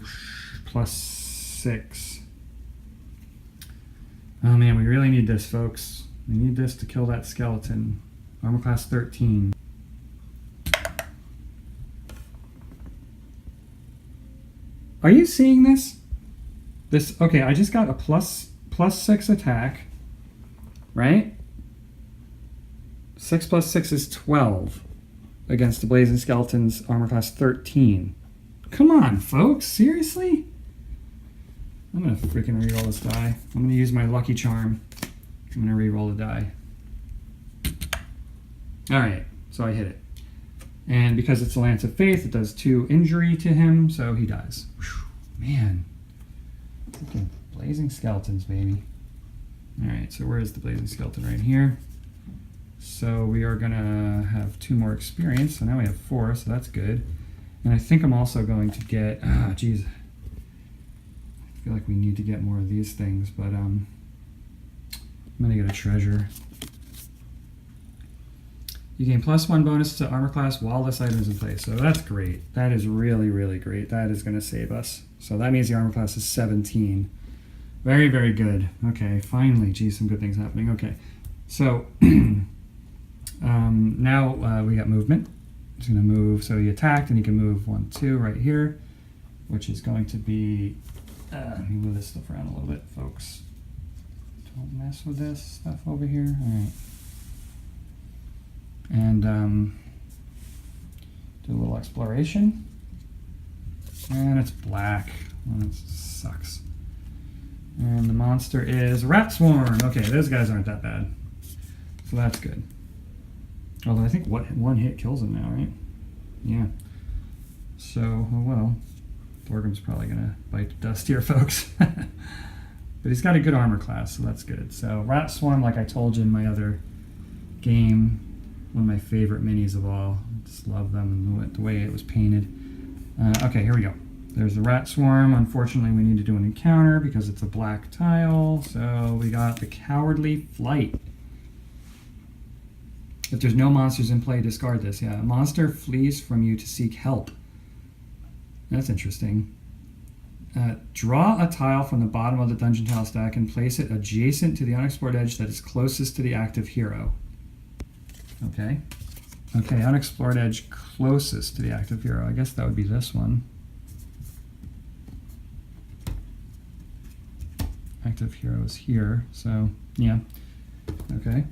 +6. Oh man, we really need this, folks. We need this to kill that skeleton. Armor class 13. Are you seeing this? Okay, I just got a +6 attack, right? 6 + 6 is 12 against the blazing skeleton's armor class 13. Come on, folks, seriously? I'm gonna freaking reroll this die. I'm gonna use my lucky charm. I'm gonna reroll the die. All right, so I hit it. And because it's a Lance of Faith, it does 2 injury to him, so he dies. Whew, man. Freaking blazing skeletons, baby. All right, so where is the blazing skeleton? Right here. So we are gonna have 2 more experience, so now we have 4, so that's good. And I think I'm also going to get, geez. I feel like we need to get more of these things, but I'm gonna get a treasure. You gain +1 bonus to armor class while this item is in place. So that's great. That is really, really great. That is going to save us. So that means the armor class is 17. Very, very good. Okay, finally. Geez, some good things happening. Okay. So now we got movement. He's going to move. So he attacked and he can move 1, 2 right here, which is going to be... let me move this stuff around a little bit, folks. Don't mess with this stuff over here. All right. And do a little exploration. And it's black. Well, that sucks. And the monster is Rat Swarm. Okay, those guys aren't that bad. So that's good. Although I think 1 hit kills him now, right? Yeah. So, oh well. Thorgrim's probably going to bite the dust here, folks. But he's got a good armor class, so that's good. So Rat Swarm, like I told you in my other game, one of my favorite minis of all. I just love them and the way it was painted. Okay, here we go. There's the Rat Swarm. Unfortunately, we need to do an encounter because it's a black tile. So we got the Cowardly Flight. If there's no monsters in play, discard this. Yeah, a monster flees from you to seek help. That's interesting. Draw a tile from the bottom of the dungeon tile stack and place it adjacent to the unexplored edge that is closest to the active hero. Okay. Okay, unexplored edge closest to the active hero. I guess that would be this one. Active hero is here, so yeah. Okay.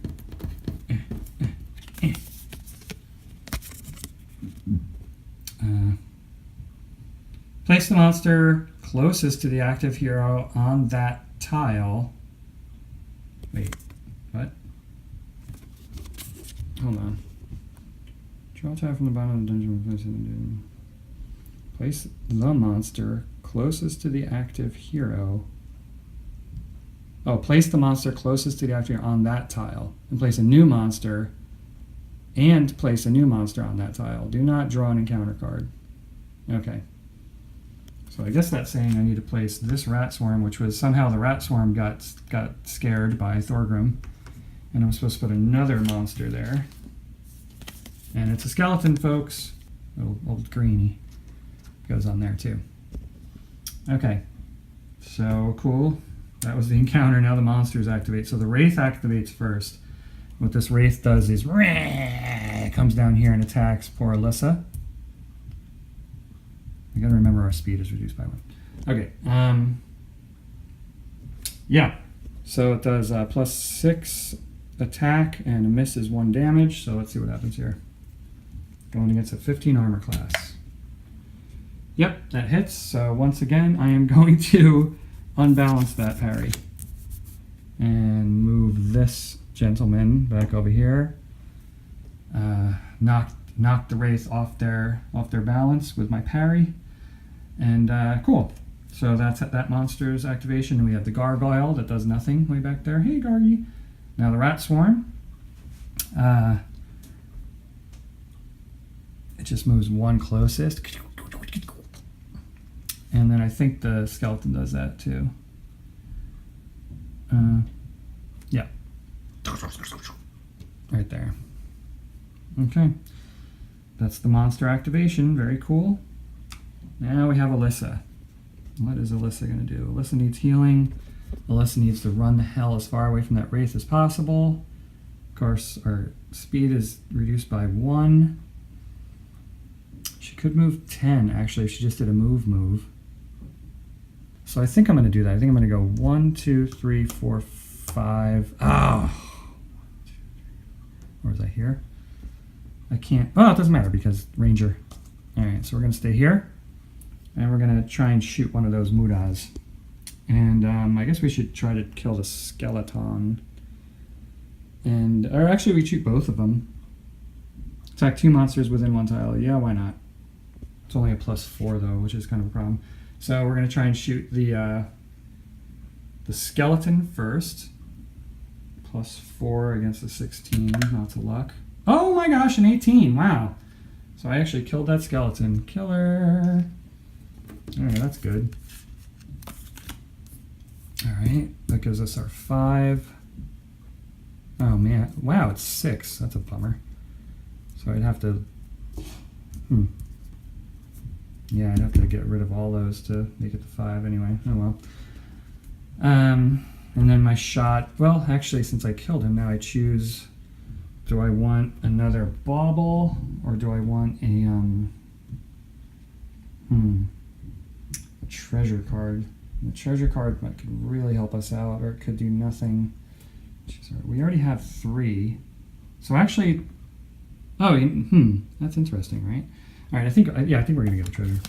Place the monster closest to the active hero on that tile Wait, what? Hold on. Draw a tile from the bottom of the dungeon. Place the monster closest to the active hero. Oh, place the monster closest to the active hero on that tile. And place a new monster. And place a new monster on that tile. Do not draw an encounter card. Okay. So I guess that's saying I need to place this rat swarm, which was somehow the rat swarm got scared by Thorgrim. And I'm supposed to put another monster there. And it's a skeleton, folks. Old greenie. Goes on there too. Okay. So cool. That was the encounter. Now the monsters activate. So the Wraith activates first. What this Wraith does is comes down here and attacks poor Alyssa. I gotta remember our speed is reduced by 1. Okay. Yeah. So it does +6 attack and a miss is 1 damage. So let's see what happens here. Going against a 15 armor class. Yep, that hits. So once again, I am going to unbalance that parry and move this gentleman back over here. Knock the Wraith off their balance with my parry, and cool. So that's that monster's activation, and we have the gargoyle that does nothing way back there. Hey, Gargy. Now the rat swarm. It just moves 1 closest. And then I think the skeleton does that too. Yeah. Right there. Okay. That's the monster activation. Very cool. Now we have Alyssa. What is Alyssa going to do? Alyssa needs healing. Alyssa needs to run the hell as far away from that Wraith as possible. Of course, our speed is reduced by 1. She could move 10, actually, if she just did a move. So I think I'm going to do that. I think I'm going to go 1, 2, 3, 4, 5. Oh. Or is that here? I can't. Oh, it doesn't matter because Ranger. All right, so we're going to stay here. And we're going to try and shoot one of those Mudas. And I guess we should try to kill the skeleton. Or actually, we shoot both of them. Attack 2 monsters within 1 tile. Yeah, why not? It's only a +4 though, which is kind of a problem. So we're going to try and shoot the skeleton first. +4 against a 16. Not to luck. Oh my gosh, an 18. Wow. So I actually killed that skeleton. Killer. All right, that's good. All right, that gives us our 5. Oh man, wow, it's 6. That's a bummer. So I'd have to, yeah, I'd have to get rid of all those to make it to 5 anyway. Oh well. And then my shot, well, actually, since I killed him, now I choose, do I want another bauble, or do I want a treasure card? The treasure card could really help us out, or it could do nothing. We already have 3. So actually, oh, that's interesting, right? All right, I think we're gonna get a treasure.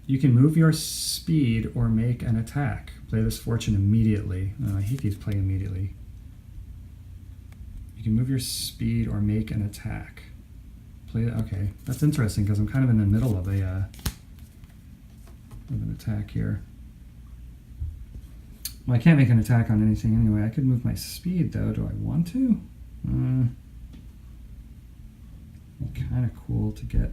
You can move your speed or make an attack. Play this fortune immediately. Oh, I hate these play immediately. You can move your speed or make an attack. Okay, that's interesting because I'm kind of in the middle of an attack here. Well, I can't make an attack on anything anyway. I could move my speed though. Do I want to? Kind of cool to get.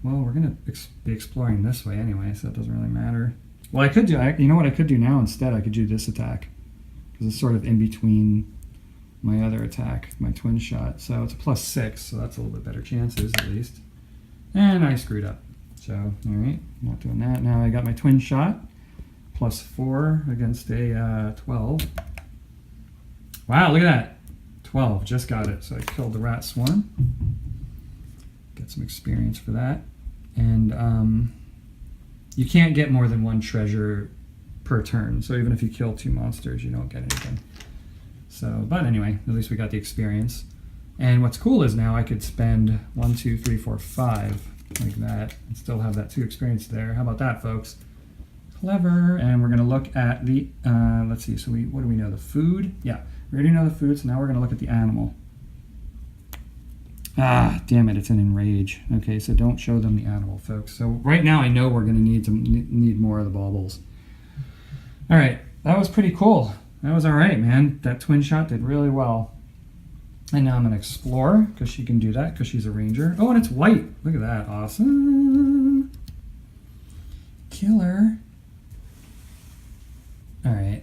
Well, we're gonna be exploring this way anyway, so it doesn't really matter. Well, I could do. You know what I could do now instead? I could do this attack because it's sort of in between my other attack, my twin shot. So it's a +6, so that's a little bit better chances at least. And I screwed up. So all right, not doing that. Now I got my twin shot. +4 against a 12. Wow, look at that. 12, just got it. So I killed the rat swarm. Get some experience for that. And you can't get more than 1 treasure per turn. So even if you kill 2 monsters, you don't get anything. So, but anyway, at least we got the experience. And what's cool is now I could spend 1, 2, 3, 4, 5 like that and still have that 2 experience there. How about that, folks? clever. And we're going to look at the, let's see, so what do we know? The food? Yeah, we already know the food, so now we're going to look at the animal. Ah, damn it, it's an enrage. Okay, so don't show them the animal, folks. So right now I know we're going to need more of the baubles. All right, that was pretty cool. That was all right, man. That twin shot did really well. And now I'm going to explore, because she can do that, because she's a ranger. Oh, and it's white. Look at that. Awesome. Killer. All right.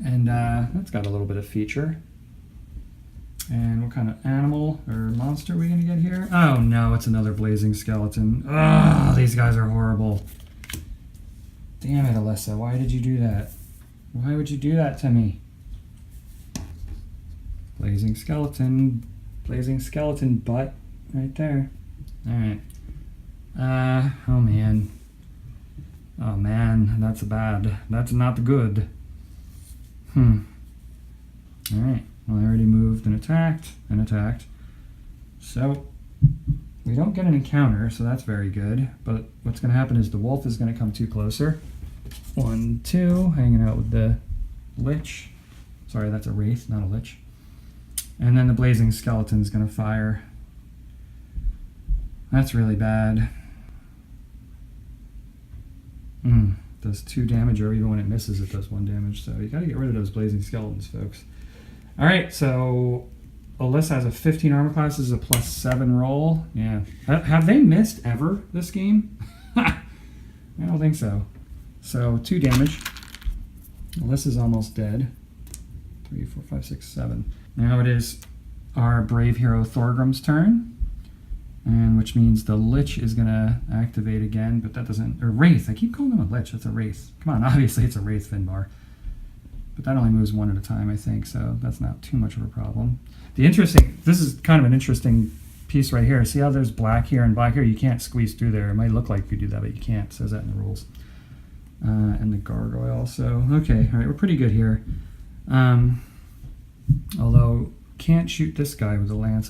And that's got a little bit of feature. And what kind of animal or monster are we going to get here? Oh, no, it's another blazing skeleton. Oh, these guys are horrible. Damn it, Alyssa. Why did you do that? Why would you do that to me? Blazing skeleton butt right there. All right. Oh man. Oh man, that's bad. That's not good. All right. Well, I already moved and attacked. So we don't get an encounter, so that's very good. But what's going to happen is the wolf is going to come too closer. 1, 2, hanging out with the lich. Sorry, that's a wraith, not a lich. And then the blazing skeleton is going to fire. That's really bad. Does 2 damage, or even when it misses, it does 1 damage. So you got to get rid of those blazing skeletons, folks. All right, so Alyssa has a 15 armor class. This is a +7 roll. Yeah. Have they missed ever this game? I don't think so. So 2 damage. Alyssa's almost dead. 3, 4, 5, 6, 7. Now it is our brave hero Thorgrim's turn, and which means the lich is going to activate again, but that doesn't, or wraith. I keep calling him a lich. That's a wraith. Come on, obviously it's a wraith Finbar. But that only moves 1 at a time, I think, so that's not too much of a problem. This is kind of an interesting piece right here. See how there's black here and black here? You can't squeeze through there. It might look like you do that, but you can't. It says that in the rules. And the gargoyle also. Okay, all right, we're pretty good here. Although can't shoot this guy with a lance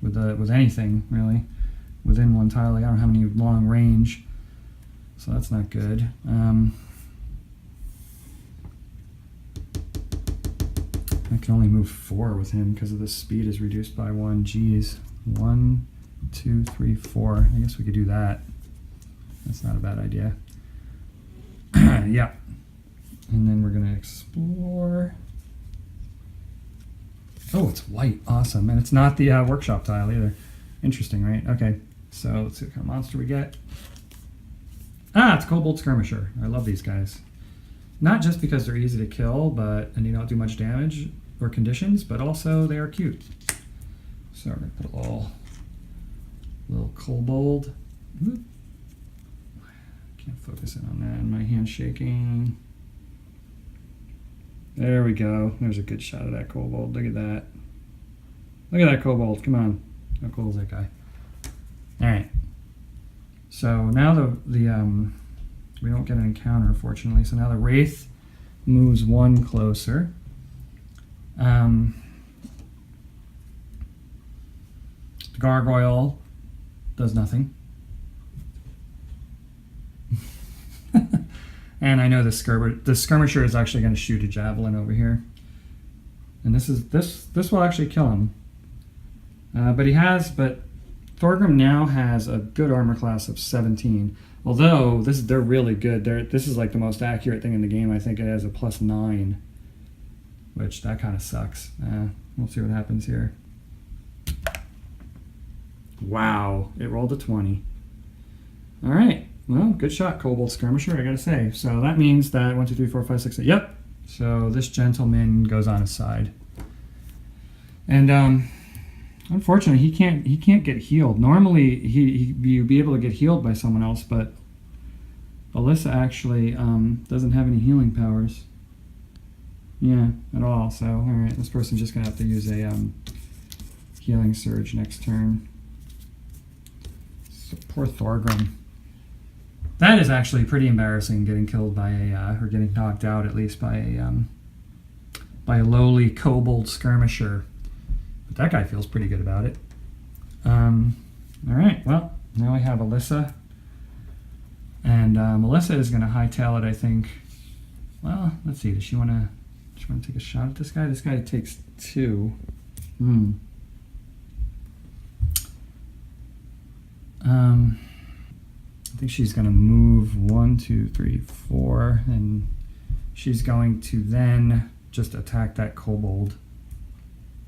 with anything really within 1 tile. Like, I don't have any long range, so that's not good. I can only move 4 with him because of the speed is reduced by 1. Geez, 1, 2, 3, 4. I guess we could do that. That's not a bad idea. Yeah. And then we're going to explore. Oh, it's white. Awesome. And it's not the workshop tile either. Interesting, right? Okay. So let's see what kind of monster we get. Ah, it's Kobold Skirmisher. I love these guys. Not just because they're easy to kill, and you don't do much damage or conditions, but also they are cute. So we're going to put a little kobold. Oop. Can't focus in on that. My hand's shaking. There we go. There's a good shot of that kobold. Look at that. Look at that kobold. Come on. How cool is that guy? All right. So now we don't get an encounter, fortunately. So now the wraith moves 1 closer. The gargoyle does nothing. And I know the skirmisher is actually going to shoot a javelin over here, and this will actually kill him. But Thorgrim now has a good armor class of 17. Although they're really good. This is like the most accurate thing in the game. I think it has a +9, which that kind of sucks. We'll see what happens here. Wow, it rolled a 20. All right. Well, good shot, Kobold Skirmisher, I gotta say. So that means that 1, 2, 3, 4, 5, 6, 8. Yep. So this gentleman goes on his side. And unfortunately, he can't get healed. Normally, you'd be able to get healed by someone else, but Alyssa actually doesn't have any healing powers. Yeah, at all. So, all right, this person's just gonna have to use a healing surge next turn. So poor Thorgrim. That is actually pretty embarrassing, getting killed by or getting knocked out at least by a lowly kobold skirmisher. But that guy feels pretty good about it. All right, well, now we have Alyssa And Melissa is going to hightail it, I think. Well, let's see. Does she want to take a shot at this guy? This guy takes 2. I think she's going to move 1, 2, 3, 4, and she's going to then just attack that kobold.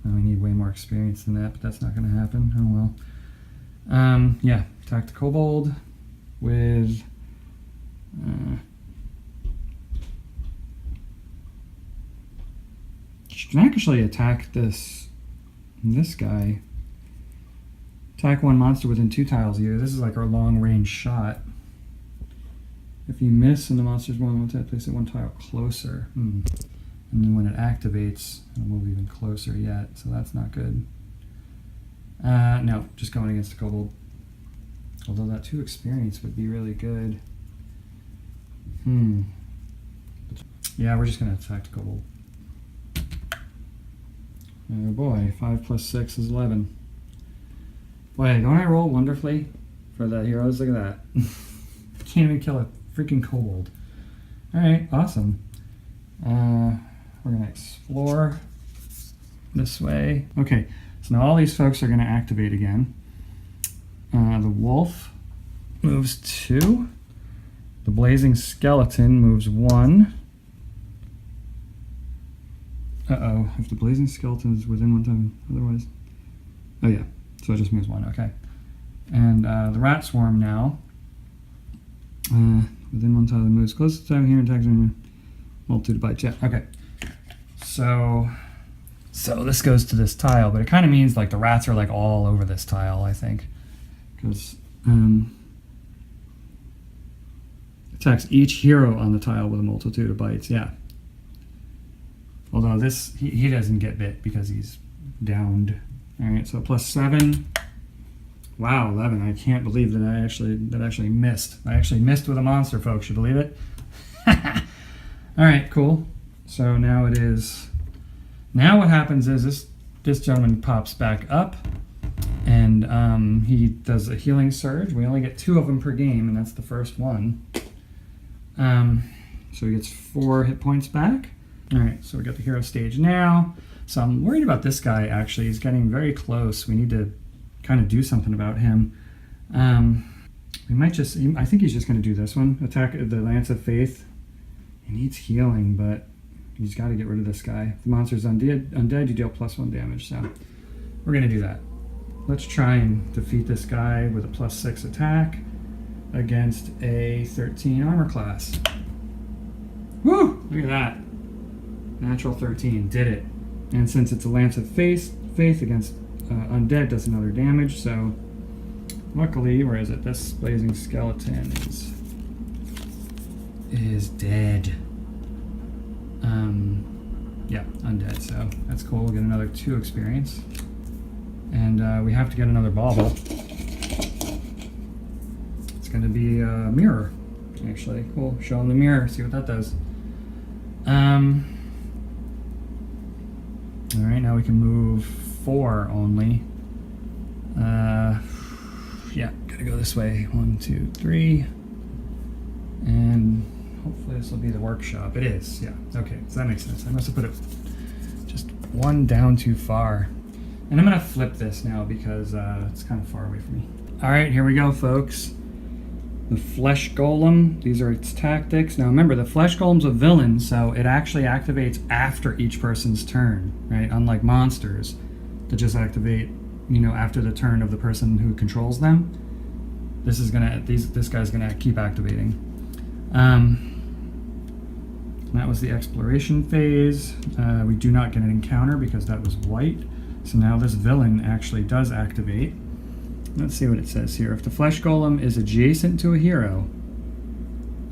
We need way more experience than that, but that's not going to happen. Oh well. Yeah, attack the kobold with she can actually attack this guy. Attack 1 monster within 2 tiles here. This is like our long range shot. If you miss and the monster's more than 1 tile, place it 1 tile closer. And then when it activates, it'll move even closer yet, so that's not good. No, just going against the kobold. Although that 2 experience would be really good. Yeah, we're just going to attack the kobold. Oh boy, 5 plus 6 is 11. Boy, don't I roll wonderfully for the heroes? Look at that. Can't even kill a freaking kobold. Alright, awesome. We're going to explore this way. Okay, so now all these folks are going to activate again. The wolf moves 2. The blazing skeleton moves 1. Uh-oh, if the blazing skeleton is within 1 time, otherwise... Oh yeah, so it just moves 1, okay. And the rat swarm now, within 1 tile, moves close to the time here and attacks multitude of bites. Yeah, okay. So this goes to this tile, but it kind of means like the rats are like all over this tile, I think. Because attacks each hero on the tile with a multitude of bites, yeah. Although this, he doesn't get bit because he's downed. All right, so plus 7. Wow, 11. I can't believe that I actually missed. I actually missed with a monster, folks. You believe it? All right, cool. So now it is. Now what happens is this gentleman pops back up, and he does a healing surge. We only get 2 of them per game, and that's the first one. So he gets 4 hit points back. All right, so we got the hero stage now. So I'm worried about this guy, actually. He's getting very close. We need to kind of do something about him. We might just, I think he's just going to do this one. Attack the Lance of Faith. He needs healing, but he's got to get rid of this guy. If the monster's undead, you deal plus 1 damage. So we're going to do that. Let's try and defeat this guy with a plus 6 attack against a 13 armor class. Woo! Look at that. Natural 13. Did it. And since it's a Lance of Faith against undead, does another damage. So luckily, where is it? This blazing skeleton is dead. Yeah, undead. So that's cool. We'll get another 2 experience. And we have to get another bauble. It's going to be a mirror, actually. Cool. Show him the mirror. See what that does. All right, now we can move 4 only. Yeah, gotta go this way. 1, 2, 3. And hopefully this will be the workshop. It is, yeah. Okay, so that makes sense. I must have put it just 1 down too far. And I'm gonna flip this now because it's kind of far away from me. All right, here we go, folks. The Flesh Golem, these are its tactics. Now remember, the Flesh Golem's a villain, so it actually activates after each person's turn, right? Unlike monsters that just activate, after the turn of the person who controls them. This guy's gonna keep activating. That was the exploration phase. We do not get an encounter because that was white. So now this villain actually does activate. Let's see what it says here. If the Flesh Golem is adjacent to a hero,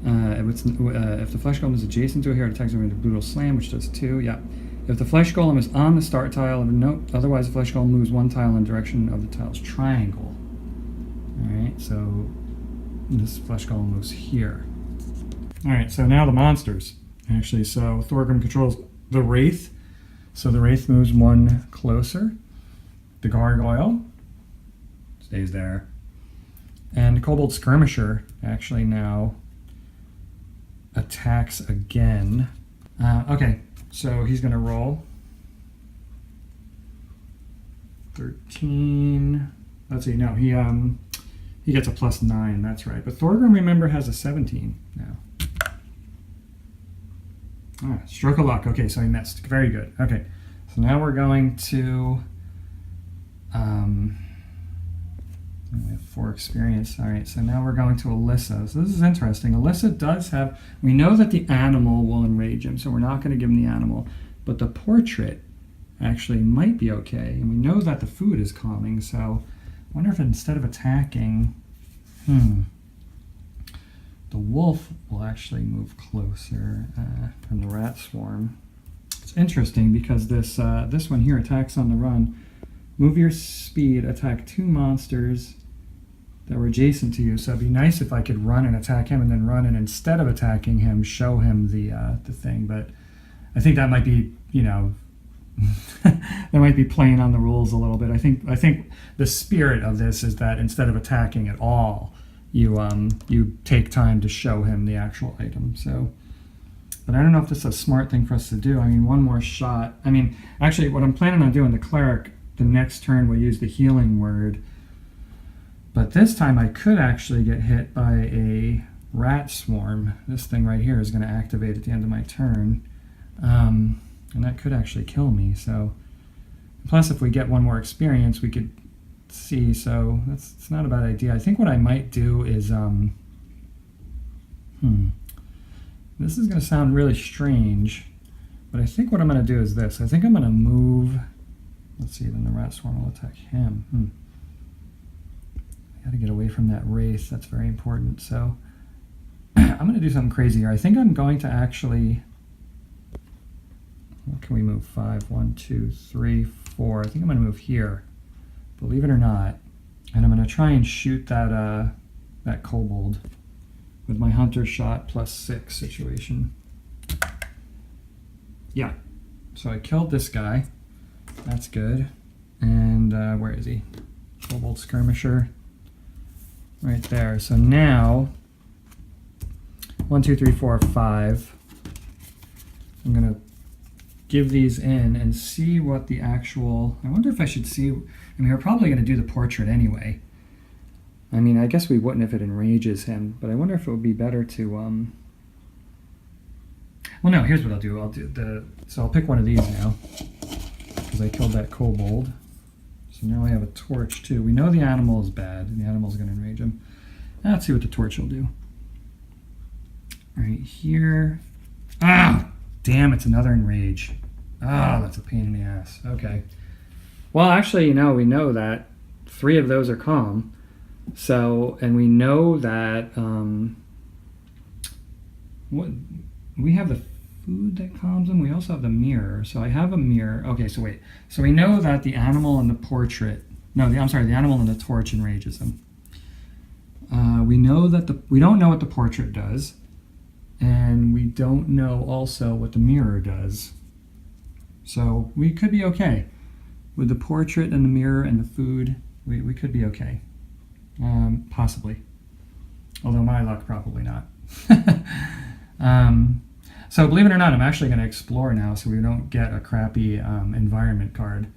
if the Flesh Golem is adjacent to a hero, it attacks them with a brutal slam, which does 2. Yeah. If the Flesh Golem is on the start tile of a note, otherwise the Flesh Golem moves 1 tile in the direction of the tile's triangle. All right. So this Flesh Golem moves here. All right. So now the monsters. Actually, so Thorgrim controls the Wraith. So the Wraith moves 1 closer. The Gargoyle stays there. And Kobold Skirmisher actually now attacks again. Okay, so he's going to roll. 13. Let's see, no, he gets a +9, that's right. But Thorgrim, remember, has a 17 now. Stroke of luck. Okay, so he missed. Very good. Okay, so now we're going to... we have 4 experience. All right, so now we're going to Alyssa. So this is interesting. Alyssa does have... We know that the animal will enrage him, so we're not going to give him the animal. But the portrait actually might be okay. And we know that the food is calming, so I wonder if instead of attacking... the wolf will actually move closer from the rat swarm. It's interesting because this one here, attacks on the run. Move your speed, attack 2 monsters that were adjacent to you. So it'd be nice if I could run and attack him and then run and instead of attacking him, show him the thing. But I think that might be, that might be playing on the rules a little bit. I think the spirit of this is that instead of attacking at all, you take time to show him the actual item. So, but I don't know if this is a smart thing for us to do. I mean, one more shot. I mean, actually, what I'm planning on doing, the cleric, the next turn will use the healing word. But this time I could actually get hit by a rat swarm. This thing right here is going to activate at the end of my turn. And that could actually kill me. So, plus if we get one more experience, we could see. So it's not a bad idea. I think what I might do is, this is going to sound really strange, but I think what I'm going to do is this. I think I'm going to move, let's see, then the rat swarm will attack him. I got to get away from that Wraith. That's very important. So I'm going to do something crazy here. I think I'm going to actually, what can we move? 5, 1, 2, 3, 4. I think I'm going to move here, believe it or not. And I'm going to try and shoot that kobold with my hunter shot +6 situation. Yeah, so I killed this guy. That's good. And where is he? Kobold Skirmisher. Right there. So now, 1, 2, 3, 4, 5. I'm going to give these in and see what the actual... I wonder if I should see... I mean, we're probably going to do the portrait anyway. I mean, I guess we wouldn't if it enrages him, but I wonder if it would be better to... Well, no, here's what I'll do. So I'll pick one of these now, because I killed that kobold. So now I have a torch, too. We know the animal is bad, and the animal's going to enrage him. Now let's see what the torch will do. Right here. Ah! Damn, it's another enrage. Ah, that's a pain in the ass. Okay. Well, actually, we know that 3 of those are calm. So, and we know that we have the food that calms them. We also have the mirror. So I have a mirror. Okay, so wait. So we know that the animal and the portrait. No, I'm sorry. The animal and the torch enrages them. We know that we don't know what the portrait does, and we don't know also what the mirror does. So we could be okay with the portrait and the mirror and the food. We could be okay. Possibly. Although my luck, probably not. So believe it or not, I'm actually going to explore now so we don't get a crappy environment card.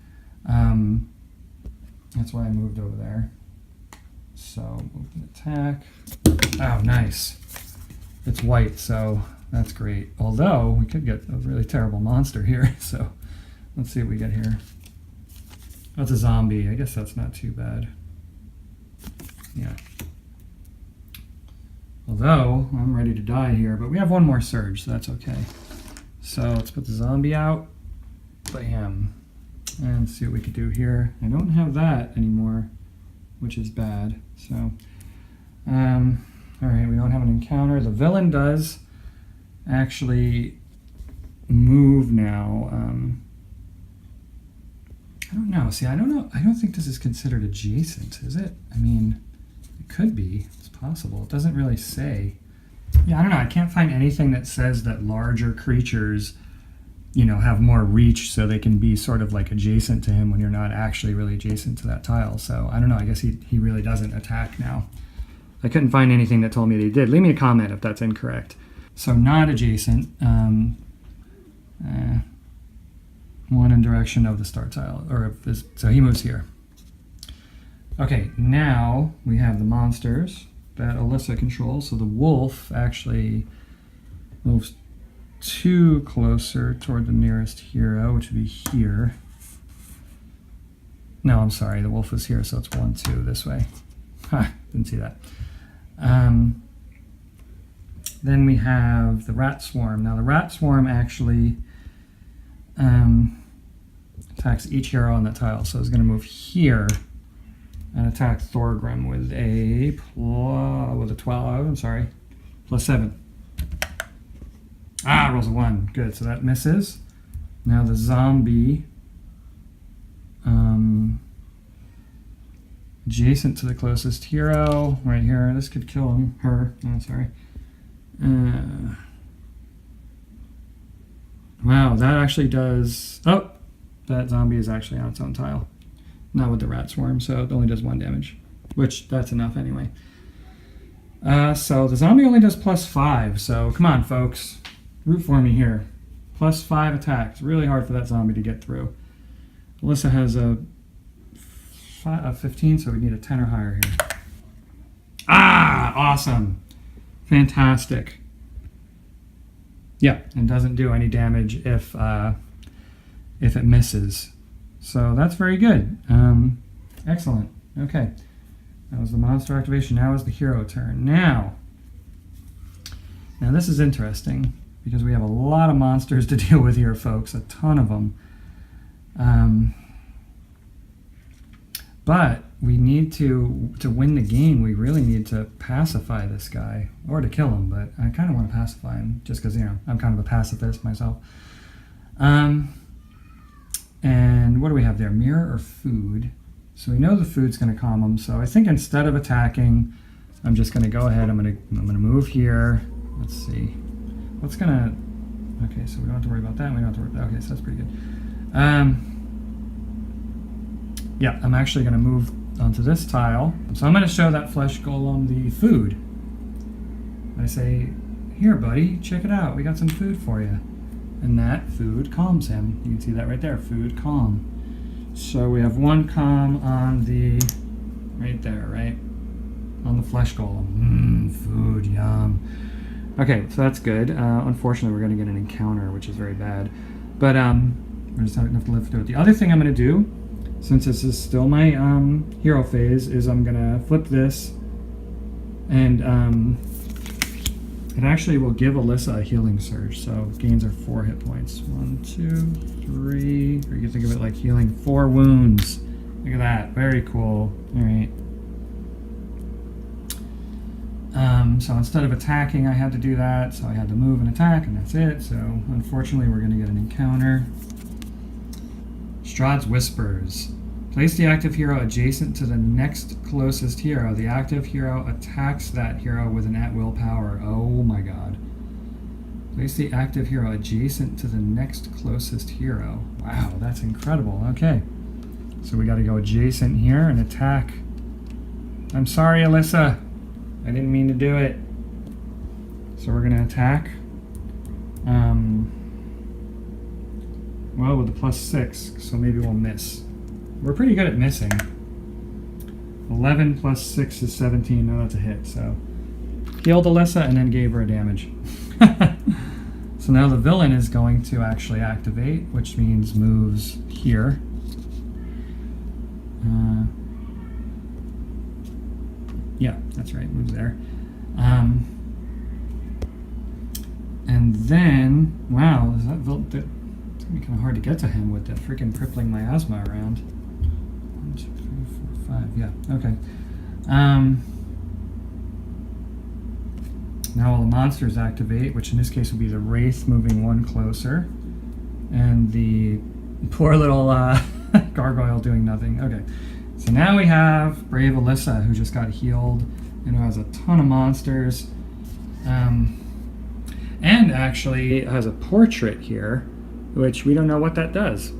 That's why I moved over there. So move and attack. Oh, nice. It's white, so that's great. Although we could get a really terrible monster here. So let's see what we get here. That's a zombie. I guess that's not too bad. Yeah. Although, I'm ready to die here, but we have one more surge, so that's okay. So let's put the zombie out. Bam. And see what we could do here. I don't have that anymore, which is bad. So, alright, we don't have an encounter. The villain does actually move now. I don't know. See, I don't know. I don't think this is considered adjacent, is it? I mean, it could be. It's possible. It doesn't really say. Yeah, I don't know. I can't find anything that says that larger creatures, have more reach so they can be sort of like adjacent to him when you're not actually really adjacent to that tile. So I don't know. I guess he really doesn't attack now. I couldn't find anything that told me they did. Leave me a comment if that's incorrect. So not adjacent. One in direction of the start tile, or if this, so he moves here. Okay, now we have the monsters that Alyssa controls. So the wolf actually moves 2 closer toward the nearest hero, which would be here. No, I'm sorry, the wolf is here, so it's 1, 2 this way. Ha, didn't see that. Then we have the rat swarm. Now the rat swarm actually attacks each hero on that tile. So it's going to move here and attack Thorgrim with a 12. I'm sorry, +7. Ah, rolls a 1. Good. So that misses. Now the zombie, adjacent to the closest hero, right here. This could kill him. Her. Oh, sorry. Wow, that actually does. Oh, that zombie is actually on its own tile. Not with the rat swarm, so it only does 1 damage, which that's enough anyway. So the zombie only does +5. So come on, folks, root for me here. +5 attacks. Really hard for that zombie to get through. Alyssa has a 15, so we need a 10 or higher here. Ah, awesome. Fantastic. Yeah, and doesn't do any damage if it misses. So that's very good. Excellent. Okay. That was the monster activation. Now is the hero turn. Now this is interesting because we have a lot of monsters to deal with here, folks. A ton of them. But we need to win the game, we really need to pacify this guy, or to kill him, but I kind of want to pacify him, just because, you know, I'm kind of a pacifist myself. And what do we have there? Mirror or food? So we know the food's going to calm him, so I think instead of attacking, I'm just going to go ahead, I'm going to move here. Let's see. What's going to... Okay, so we don't have to worry about that, we don't have to worry about that. Okay, so that's pretty good. Yeah, I'm actually going to move onto this tile. So I'm going to show that flesh golem the food. I say, here, buddy, check it out. We got some food for you. And that food calms him. You can see that right there, food calm. So we have 1 calm on the, right there, right? On the flesh golem. Food, yum. Okay, so that's good. Unfortunately, we're going to get an encounter, which is very bad. But we're just not going to have to live through it. The other thing I'm going to do, since this is still my hero phase, is I'm gonna flip this, and it actually will give Alyssa a healing surge. So gains are 4 hit points. 1, 2, 3. Or you can think of it like healing 4 wounds. Look at that, very cool. All right. So instead of attacking, I had to do that. So I had to move and attack, and that's it. So unfortunately, we're gonna get an encounter. Strahd's Whispers. Place the active hero adjacent to the next closest hero. The active hero attacks that hero with an at-will power. Oh my god. Place the active hero adjacent to the next closest hero. Wow, that's incredible. Okay. So we got to go adjacent here and attack. I'm sorry, Alyssa. I didn't mean to do it. So we're going to attack. Well, with the +6, so maybe we'll miss. We're pretty good at missing. 11 + 6 is 17. No, that's a hit. So healed Alyssa and then gave her a damage. So now the villain is going to actually activate, which means moves here. Yeah, that's right, moves there. And then, wow, is that it's gonna be kind of hard to get to him with that freaking crippling miasma around. 1, 2, 3, 4, 5. Yeah, okay. Now all the monsters activate, which in this case will be the Wraith moving 1 closer, and the poor little gargoyle doing nothing. Okay, so now we have Brave Alyssa, who just got healed and who has a ton of monsters, and actually has a portrait here, which we don't know what that does.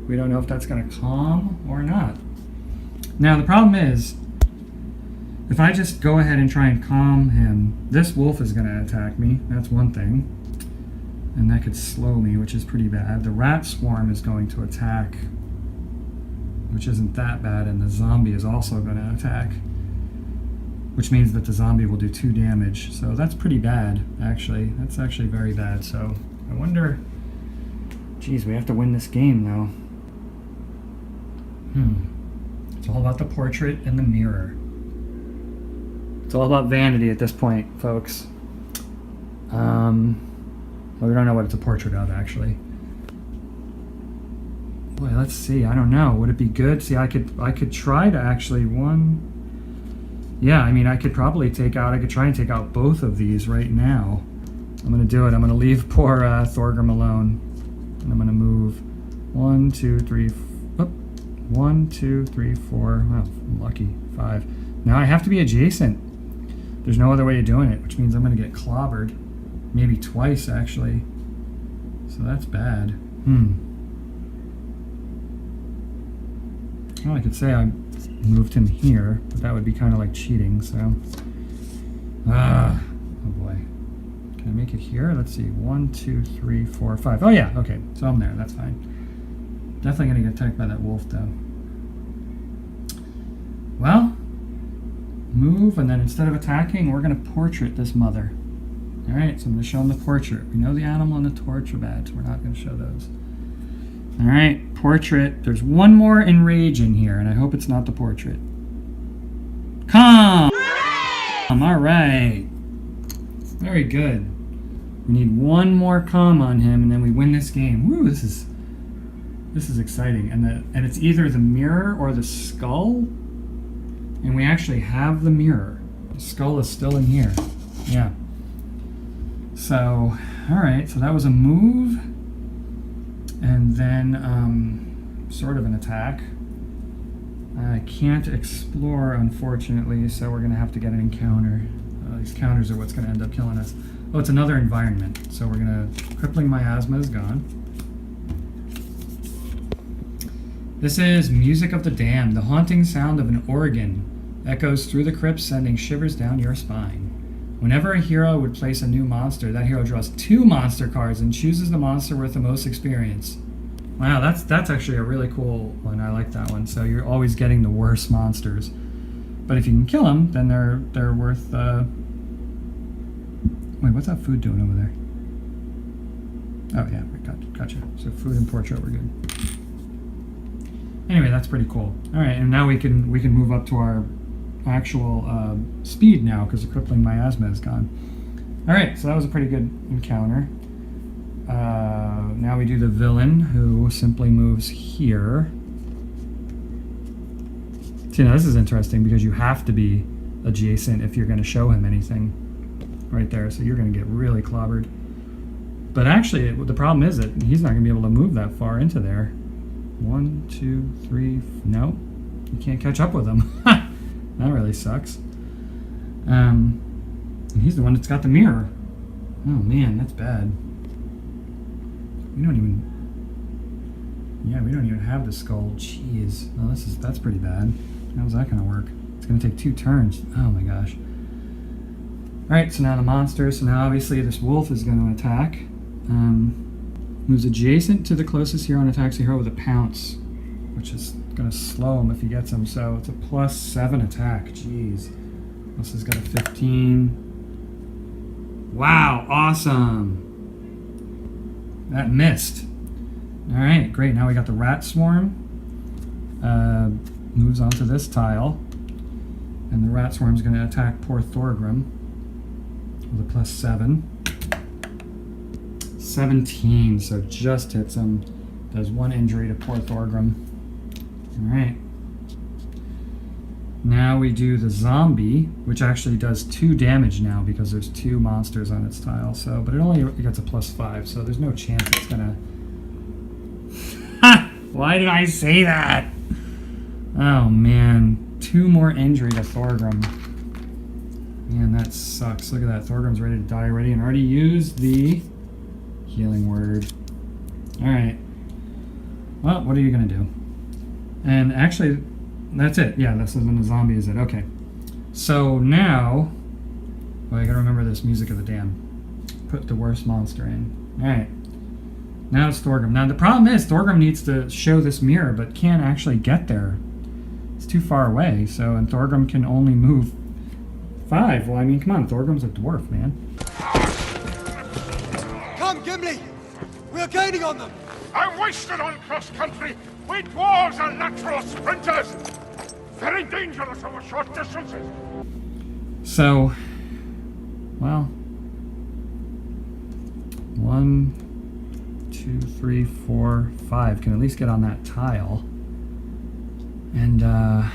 We don't know if that's going to calm or not. Now the problem is, If I just go ahead and try and calm him, this wolf is going to attack me. That's one thing. And that could slow me, which is pretty bad. The rat swarm is going to attack, which isn't that bad, and the zombie is also going to attack, which means that the zombie will do 2 damage. So that's pretty bad, actually. That's actually very bad. So I wonder... Geez, we have to win this game, though. It's all about the portrait and the mirror. It's all about vanity at this point, folks. Well, we don't know what it's a portrait of, actually. Boy, let's see. I don't know. Would it be good? See, I could try to actually Yeah, I mean, I could probably I could try and take out both of these right now. I'm going to do it. I'm going to leave poor Thorgrim alone. And I'm going to move 1, 2, 3, 1, 2, 3, 4. Wow, I'm lucky. 5. Now I have to be adjacent. There's no other way of doing it, which means I'm going to get clobbered. Maybe twice, actually. So that's bad. Well, I could say I moved him here, but that would be kind of like cheating, so... oh boy. Can I make it here? Let's see. 1, 2, 3, 4, 5. Oh yeah, okay. So I'm there. That's fine. Definitely going to get attacked by that wolf, though. Well, move, and then instead of attacking, we're going to portrait this mother. Alright, so I'm going to show them the portrait. We know the animal and the torch are bad, so we're not going to show those. Alright, portrait. There's one more enrage in here, and I hope it's not the portrait. Calm! Alright. Very good. We need one more calm on him, and then we win this game. Woo, this is exciting. And it's either the mirror or the skull. And we actually have the mirror. The skull is still in here. Yeah. So, alright, so that was a move. And then, sort of an attack. I can't explore, unfortunately, so we're going to have to get an encounter. These counters are what's going to end up killing us. Oh, it's another environment. So we're going to... Crippling Miasma is gone. This is Music of the Damned, the haunting sound of an organ echoes through the crypt, sending shivers down your spine. Whenever a hero would place a new monster, that hero draws 2 monster cards and chooses the monster with the most experience. Wow, that's actually a really cool one. I like that one. So you're always getting the worst monsters. But if you can kill them, then they're worth... Wait, what's that food doing over there? Oh yeah, gotcha. So food and portrait, we're good. Anyway, that's pretty cool. All right, and now we can move up to our actual speed now because the crippling miasma is gone. All right, so that was a pretty good encounter. Now we do the villain, who simply moves here. See, now this is interesting because you have to be adjacent if you're going to show him anything. Right there, so you're going to get really clobbered. But actually, the problem is that he's not going to be able to move that far into there. 1, 2, 3, no. You can't catch up with him. That really sucks. And he's the one that's got the mirror. Oh man, that's bad. We don't even have the skull. Jeez. Well, that's pretty bad. How's that going to work? It's going to take 2 turns. Oh my gosh. Alright, so now the monster. So now obviously this wolf is going to attack. Moves adjacent to the closest hero and attacks the hero with a pounce, which is going to slow him if he gets him. So it's a +7 attack. Jeez. This has got a 15. Wow, awesome. That missed. Alright, great. Now we got the rat swarm. Moves onto this tile. And the rat swarm is going to attack poor Thorgrim with a +7. 17, so just hits him. Does 1 injury to poor Thorgrim. Alright. Now we do the zombie, which actually does 2 damage now because there's 2 monsters on its tile. So, but it gets a +5, so there's no chance it's gonna... Why did I say that? Oh man, 2 more injury to Thorgrim. Man, that sucks. Look at that. Thorgrim's ready to die already and already used the healing word. Alright. Well, what are you going to do? And actually, that's it. Yeah, this is when the zombie is it. Okay. So now, well, I gotta remember this music of the dam. Put the worst monster in. Alright. Now it's Thorgrim. Now the problem is Thorgrim needs to show this mirror, but can't actually get there. It's too far away, so, and Thorgrim can only move 5. Well, I mean, come on, Thorgrim's a dwarf, man. Come, Gimli! We're gaining on them! I'm wasted on cross-country. We dwarves are natural sprinters. Very dangerous over short distances. So, well, 1, 2, 3, 4, 5 can at least get on that tile. And, oh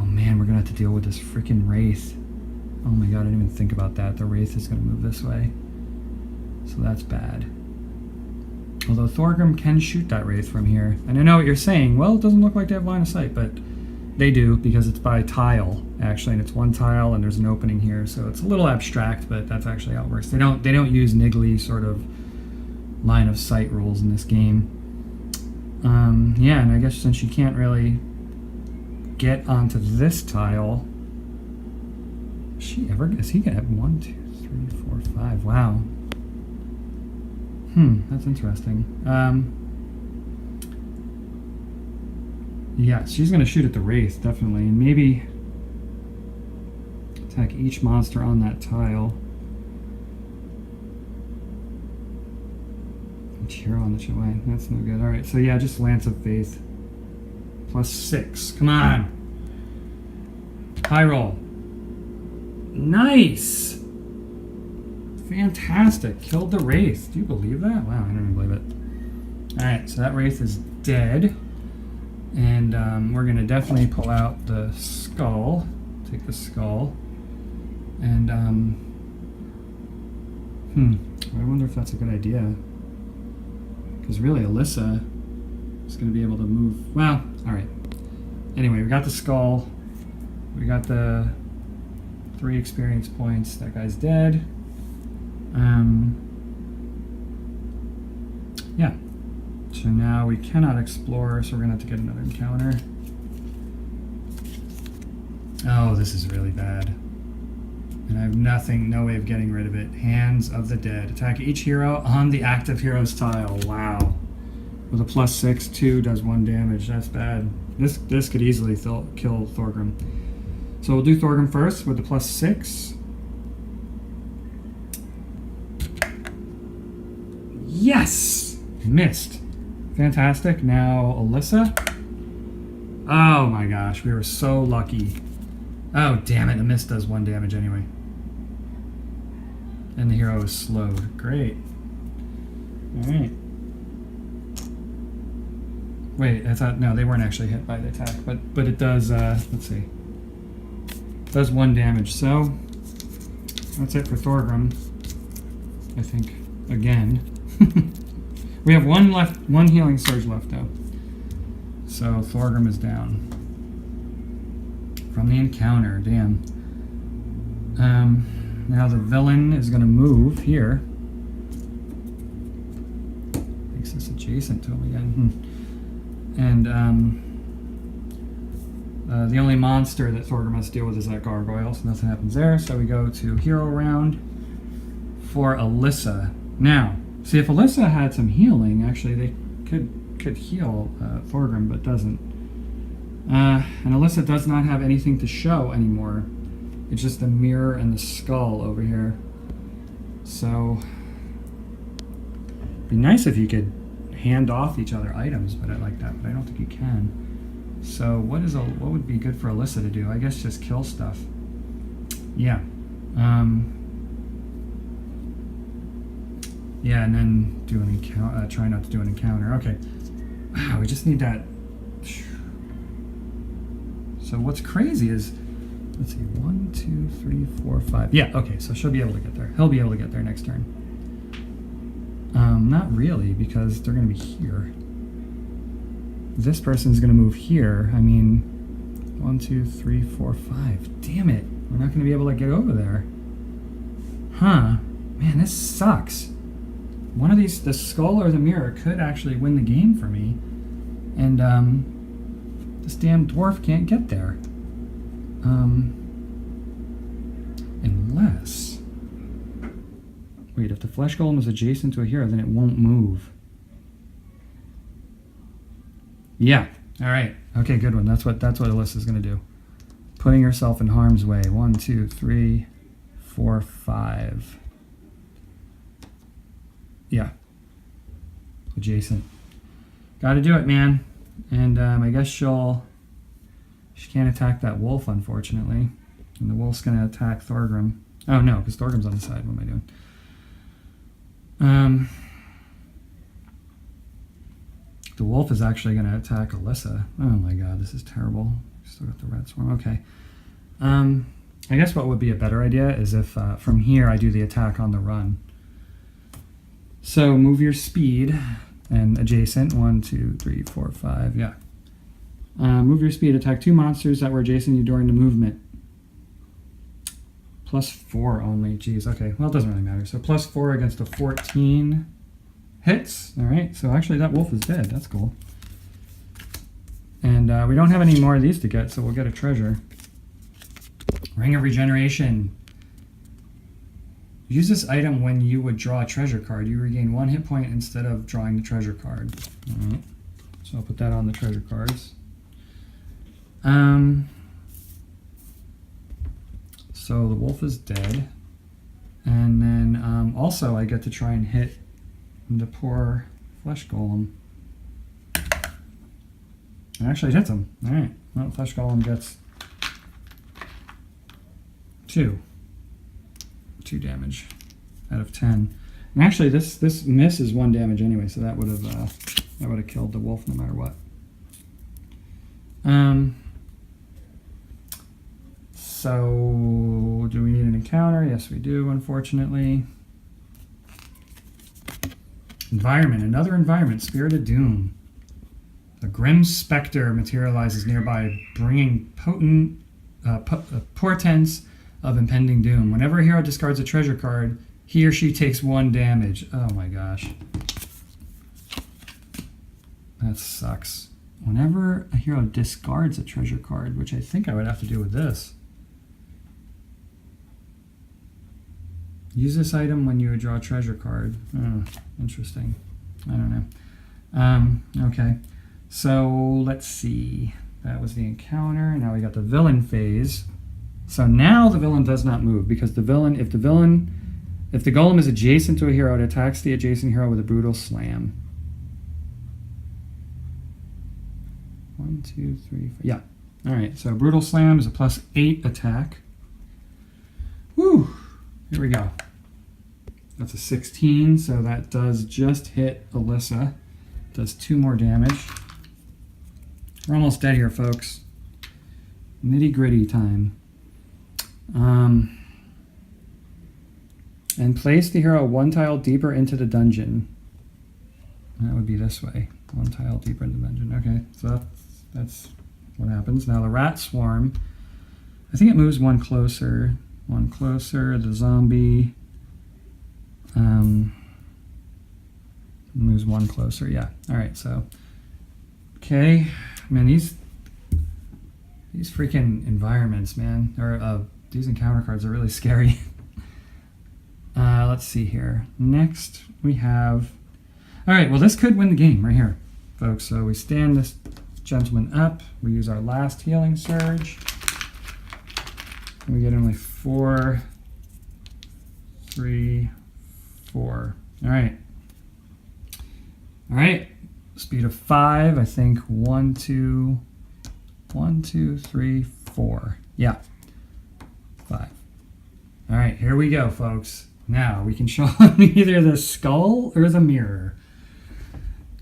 man, we're gonna have to deal with this freaking Wraith. Oh my god, I didn't even think about that. The Wraith is gonna move this way. So that's bad. Although Thorgrim can shoot that Wraith from here. And I know what you're saying, well, it doesn't look like they have line of sight, but they do, because it's by tile, actually, and it's one tile and there's an opening here, so it's a little abstract, but that's actually how it works. They don't use niggly sort of line of sight rules in this game. Yeah, and I guess since you can't really get onto this tile, is he gonna have 1, 2, 3, 4, 5? Wow. That's interesting. Yeah, she's gonna shoot at the Wraith, definitely, and maybe attack each monster on that tile. Hero on the way. That's no good. Alright, so yeah, just Lance of Faith. +6. Come on. High roll. Nice! Fantastic. Killed the Wraith. Do you believe that? Wow, I don't even believe it. Alright, so that Wraith is dead. And we're going to definitely pull out the skull. Take the skull. And, I wonder if that's a good idea. Because really, Alyssa is going to be able to move. Well, alright. Anyway, we got the skull. We got the 3 experience points. That guy's dead. Yeah. So now we cannot explore, so we're going to have to get another encounter. Oh, this is really bad. And I have no way of getting rid of it. Hands of the Dead. Attack each hero on the active hero's tile. Wow. With a +6, 2 does 1 damage. That's bad. This could easily kill Thorgrim. So we'll do Thorgrim first with the +6. Yes! Missed. Fantastic. Now Alyssa. Oh my gosh, we were so lucky. Oh, damn it. A miss does 1 damage anyway. And the hero is slowed. Great. Alright. Wait, I thought, no, they weren't actually hit by the attack, but it does, let's see. It does 1 damage, so that's it for Thorgrim. I think, again. We have 1 left, 1 healing surge left, though. So Thorgrim is down. From the encounter, damn. Now the villain is going to move here. Makes this adjacent to him again. And the only monster that Thorgrim has to deal with is that gargoyle, so nothing happens there. So we go to hero round for Alyssa. Now, see, if Alyssa had some healing, actually they could heal Thorgrim, but doesn't. And Alyssa does not have anything to show anymore. It's just the mirror and the skull over here. So, it'd be nice if you could hand off each other items, but I like that, but I don't think you can. So, what would be good for Alyssa to do? I guess just kill stuff. Yeah. Yeah, and then do an encounter. Try not to do an encounter. Okay. Wow, we just need that. So what's crazy is, let's see, 1, 2, 3, 4, 5. Yeah, okay, so she'll be able to get there. He'll be able to get there next turn. Not really, because they're going to be here. This person's going to move here. I mean, 1, 2, 3, 4, 5. Damn it. We're not going to be able to get over there. Huh. Man, this sucks. One of these, the skull or the mirror, could actually win the game for me. And, this damn dwarf can't get there. Unless... Wait, if the flesh golem is adjacent to a hero, then it won't move. Yeah. All right. Okay, good one. That's what Alyssa's going to do. Putting herself in harm's way. 1, 2, 3, 4, 5. Yeah. Adjacent. Got to do it, man. And I guess she can't attack that wolf, unfortunately. And the wolf's going to attack Thorgrim. Oh, no, because Thorgrim's on the side. What am I doing? The wolf is actually going to attack Alyssa. Oh my god, this is terrible. Still got the red swarm. Okay. I guess what would be a better idea is if from here I do the attack on the run. So move your speed and adjacent. 1, 2, 3, 4, 5. Yeah. Move your speed. Attack 2 monsters that were adjacent to you during the movement. +4 only. Jeez. Okay. Well, it doesn't really matter. So +4 against a 14 hits. All right. So actually, that wolf is dead. That's cool. And we don't have any more of these to get, so we'll get a treasure. Ring of Regeneration. Use this item when you would draw a treasure card. You regain 1 hit point instead of drawing the treasure card. All right. So I'll put that on the treasure cards. So the wolf is dead. And then also I get to try and hit the poor flesh golem. And actually it hits him. All right. Well, flesh golem gets 2 damage out of 10. And actually this miss is 1 damage anyway, so that would have killed the wolf no matter what. So do we need an encounter? Yes, we do, unfortunately. Environment, another environment, Spirit of Doom. A grim specter materializes nearby, bringing potent portents of impending doom. Whenever a hero discards a treasure card, he or she takes 1 damage. Oh my gosh. That sucks. Whenever a hero discards a treasure card, which I think I would have to do with this. Use this item when you would draw a treasure card. Oh, interesting. I don't know. Okay. So let's see. That was the encounter. Now we got the villain phase. So now the villain does not move because the villain, if the golem is adjacent to a hero, it attacks the adjacent hero with a brutal slam. 1, 2, 3, 4. Yeah. All right. So brutal slam is a +8 attack. Woo. Here we go. That's a 16, so that does just hit Alyssa. Does 2 more damage. We're almost dead here, folks. Nitty-gritty time. And place the hero 1 tile deeper into the dungeon. That would be this way. 1 tile deeper into the dungeon. Okay, so that's what happens. Now the rat swarm, I think it moves 1 closer. 1 closer. The zombie moves 1 closer. Yeah. All right. So, okay. Man, these freaking environments, man, or these encounter cards are really scary. Let's see here. Next, we have. All right. Well, this could win the game right here, folks. So we stand this gentleman up. We use our last healing surge. We get only 4, 3, 4. All right. All right. Speed of 5. I think 1, 2, 3, 4. Yeah. 5. All right. Here we go, folks. Now we can show them either the skull or the mirror.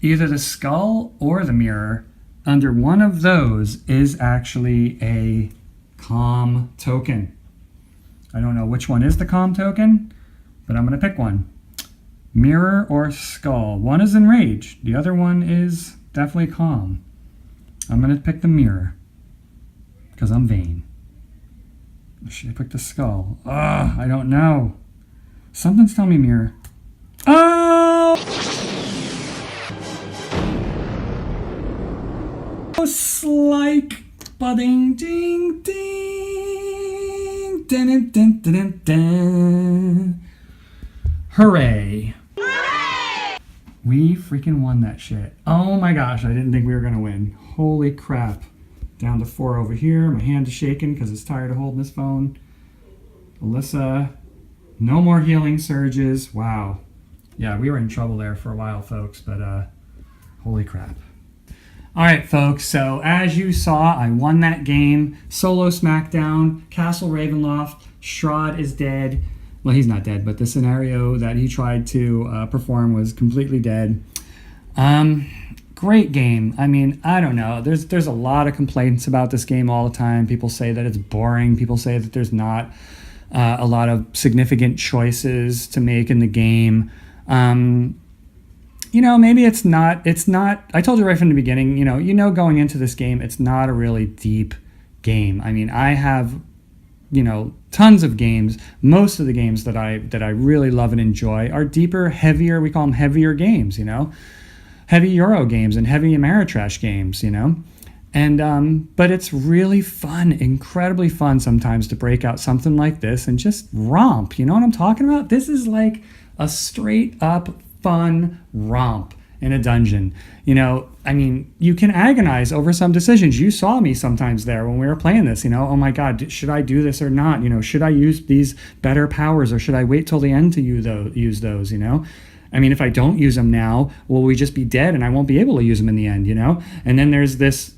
Either the skull or the mirror. Under one of those is actually a calm token. I don't know which one is the calm token, but I'm going to pick one. Mirror or skull. One is enraged. The other one is definitely calm. I'm going to pick the mirror because I'm vain. Should I pick the skull? Ugh, I don't know. Something's telling me mirror. Oh! Slike budding ding ding. dun, dun, dun, dun, dun. Hooray. We freaking won that shit. Oh my gosh, I didn't think we were going to win. Holy crap. Down to 4 over here. My hand is shaking because it's tired of holding this phone. Alyssa, no more healing surges. Wow. Yeah, we were in trouble there for a while, folks, but holy crap. All right, folks, so as you saw, I won that game. Solo SmackDown, Castle Ravenloft, Strahd is dead. Well, he's not dead, but the scenario that he tried to perform was completely dead. Great game. I mean, I don't know. There's a lot of complaints about this game all the time. People say that it's boring. People say that there's not a lot of significant choices to make in the game. Maybe it's not. I told you right from the beginning, going into this game, it's not a really deep game. I mean, I have, tons of games. Most of the games that I really love and enjoy are deeper, heavier. We call them heavier games, heavy Euro games and heavy Ameritrash games, And, but it's really fun, incredibly fun sometimes to break out something like this and just romp. You know what I'm talking about? This is like a straight up fun romp in a dungeon. You can agonize over some decisions. You saw me sometimes there when we were playing this, oh my God, should I do this or not? Should I use these better powers or should I wait till the end to use those, if I don't use them now, will we just be dead and I won't be able to use them in the end, And then there's this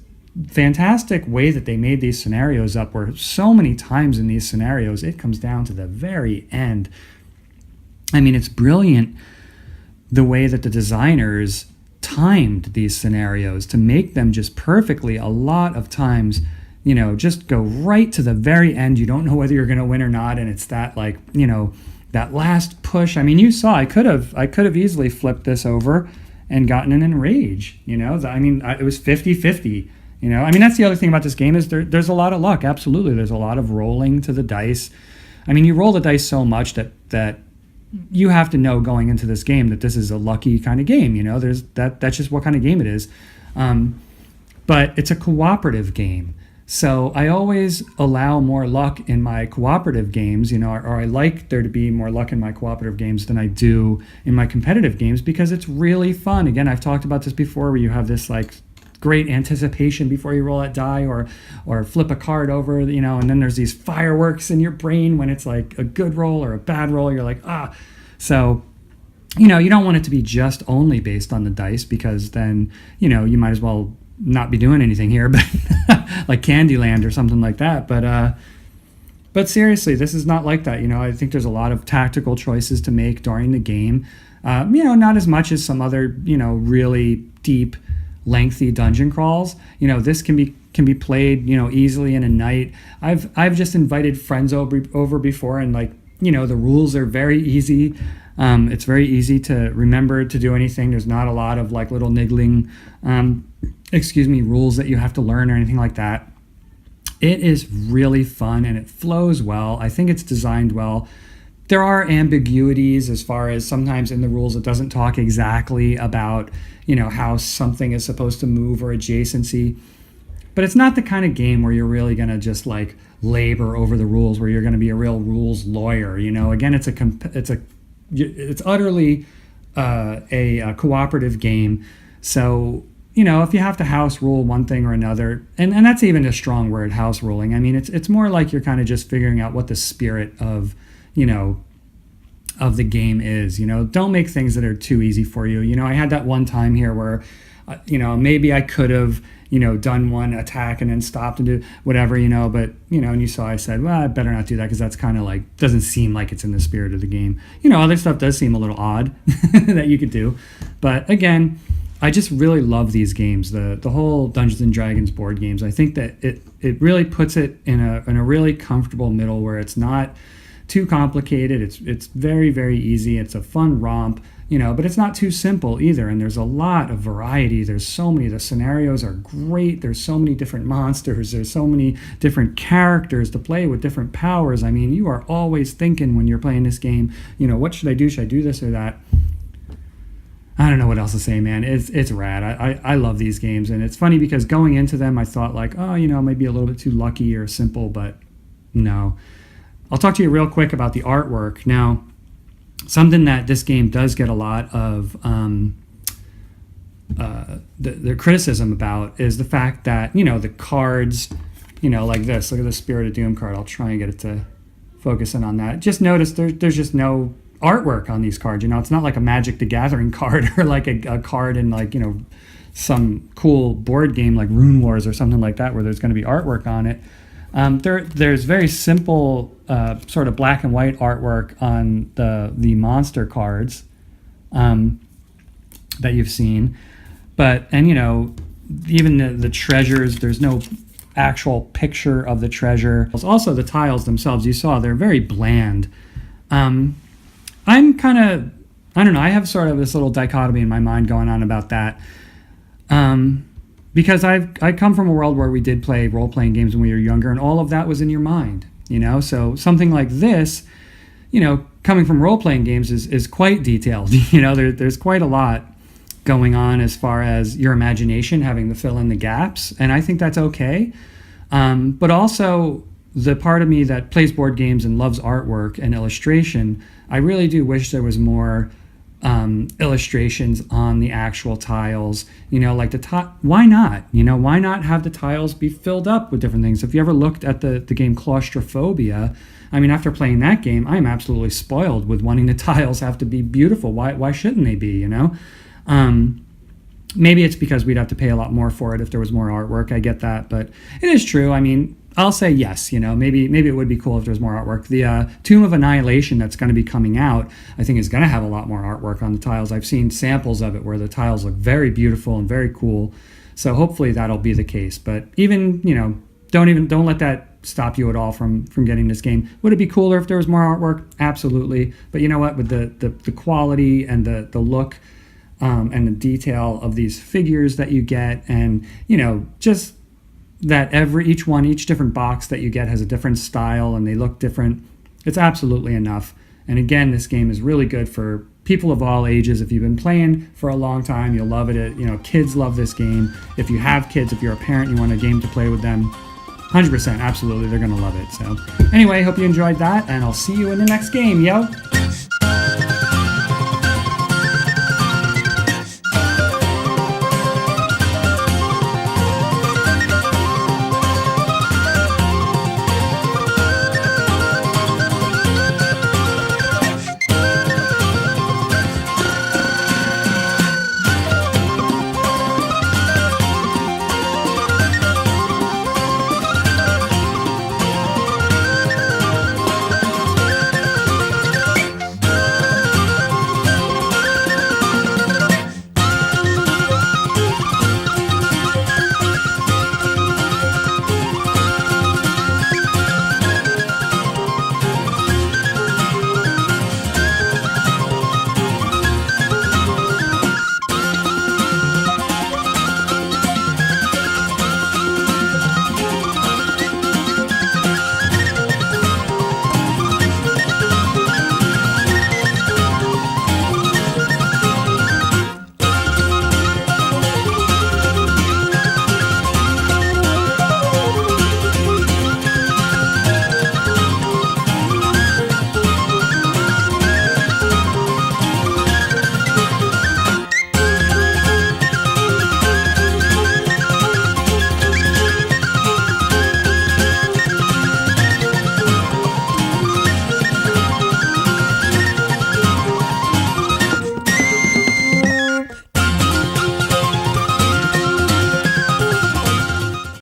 fantastic way that they made these scenarios up where so many times in these scenarios, it comes down to the very end. It's brilliant the way that the designers timed these scenarios to make them just perfectly. A lot of times, just go right to the very end. You don't know whether you're going to win or not. And it's that that last push. You saw I could have easily flipped this over and gotten an enrage. It was 50-50. That's the other thing about this game is there's a lot of luck. Absolutely, there's a lot of rolling to the dice. You roll the dice so much that you have to know going into this game that this is a lucky kind of game. That's just what kind of game it is. But it's a cooperative game. So I always allow more luck in my cooperative games, or I like there to be more luck in my cooperative games than I do in my competitive games because it's really fun. Again, I've talked about this before where you have this great anticipation before you roll that die or flip a card over, and then there's these fireworks in your brain when it's like a good roll or a bad roll. You're like, So, you don't want it to be just only based on the dice because then, you might as well not be doing anything here, but like Candyland or something like that. But seriously, this is not like that. I think there's a lot of tactical choices to make during the game. Not as much as some other, really deep, lengthy dungeon crawls. This can be played, easily in a night. I've just invited friends over before and the rules are very easy. It's very easy to remember to do anything. There's not a lot of little niggling, rules that you have to learn or anything like that. It is really fun and it flows well. I think it's designed well. There are ambiguities as far as sometimes in the rules it doesn't talk exactly about, how something is supposed to move or adjacency. But it's not the kind of game where you're really going to just labor over the rules, where you're going to be a real rules lawyer. Again, it's utterly a cooperative game. So, if you have to house rule one thing or another, and that's even a strong word, house ruling. It's more like you're kind of just figuring out what the spirit of the game is. Don't make things that are too easy for you. I had that one time here where, maybe I could have, done one attack and then stopped and do whatever, but, and you saw I said, well, I better not do that because that's kind of doesn't seem like it's in the spirit of the game. Other stuff does seem a little odd that you could do. But again, I just really love these games, the whole Dungeons and Dragons board games. I think that it really puts it in a really comfortable middle where it's not too complicated. It's very, very easy. It's a fun romp, but it's not too simple either. And there's a lot of variety. There's so many, the scenarios are great. There's so many different monsters. There's so many different characters to play with different powers. You are always thinking when you're playing this game, what should I do? Should I do this or that? I don't know what else to say, man. It's rad. I love these games. And it's funny because going into them, I thought maybe a little bit too lucky or simple, but no. I'll talk to you real quick about the artwork. Now, something that this game does get a lot of the criticism about is the fact that, the cards, like this. Look at the Spirit of Doom card. I'll try and get it to focus in on that. Just notice there's just no artwork on these cards. It's not like a Magic the Gathering card or like a card in like, some cool board game like Rune Wars or something like that where there's going to be artwork on it. There's very simple sort of black and white artwork on the monster cards that you've seen. And even the treasures, there's no actual picture of the treasure. Also, the tiles themselves, you saw, they're very bland. I'm kind of, I don't know, I have sort of this little dichotomy in my mind going on about that. Because I come from a world where we did play role-playing games when we were younger, and all of that was in your mind, So something like this, coming from role-playing games is quite detailed. There's quite a lot going on as far as your imagination having to fill in the gaps, and I think that's okay. But also, the part of me that plays board games and loves artwork and illustration, I really do wish there was more illustrations on the actual tiles, like why not? Why not have the tiles be filled up with different things? If you ever looked at the game Claustrophobia, I mean, after playing that game, I'm absolutely spoiled with wanting the tiles have to be beautiful. Why shouldn't they be, Maybe it's because we'd have to pay a lot more for it if there was more artwork. I get that, but it is true. I mean, I'll say yes, maybe it would be cool if there's more artwork. The Tomb of Annihilation that's going to be coming out, I think is going to have a lot more artwork on the tiles. I've seen samples of it where the tiles look very beautiful and very cool. So hopefully that'll be the case. But even, don't let that stop you at all from getting this game. Would it be cooler if there was more artwork? Absolutely. But you know what? With the quality and the look and the detail of these figures that you get, and, just that each different box that you get has a different style and they look different. It's absolutely enough. And again, this game is really good for people of all ages. If you've been playing for a long time, you'll love it. Kids love this game. If you have kids, if you're a parent, you want a game to play with them, 100%, absolutely, they're going to love it. So anyway, hope you enjoyed that, and I'll see you in the next game, yo.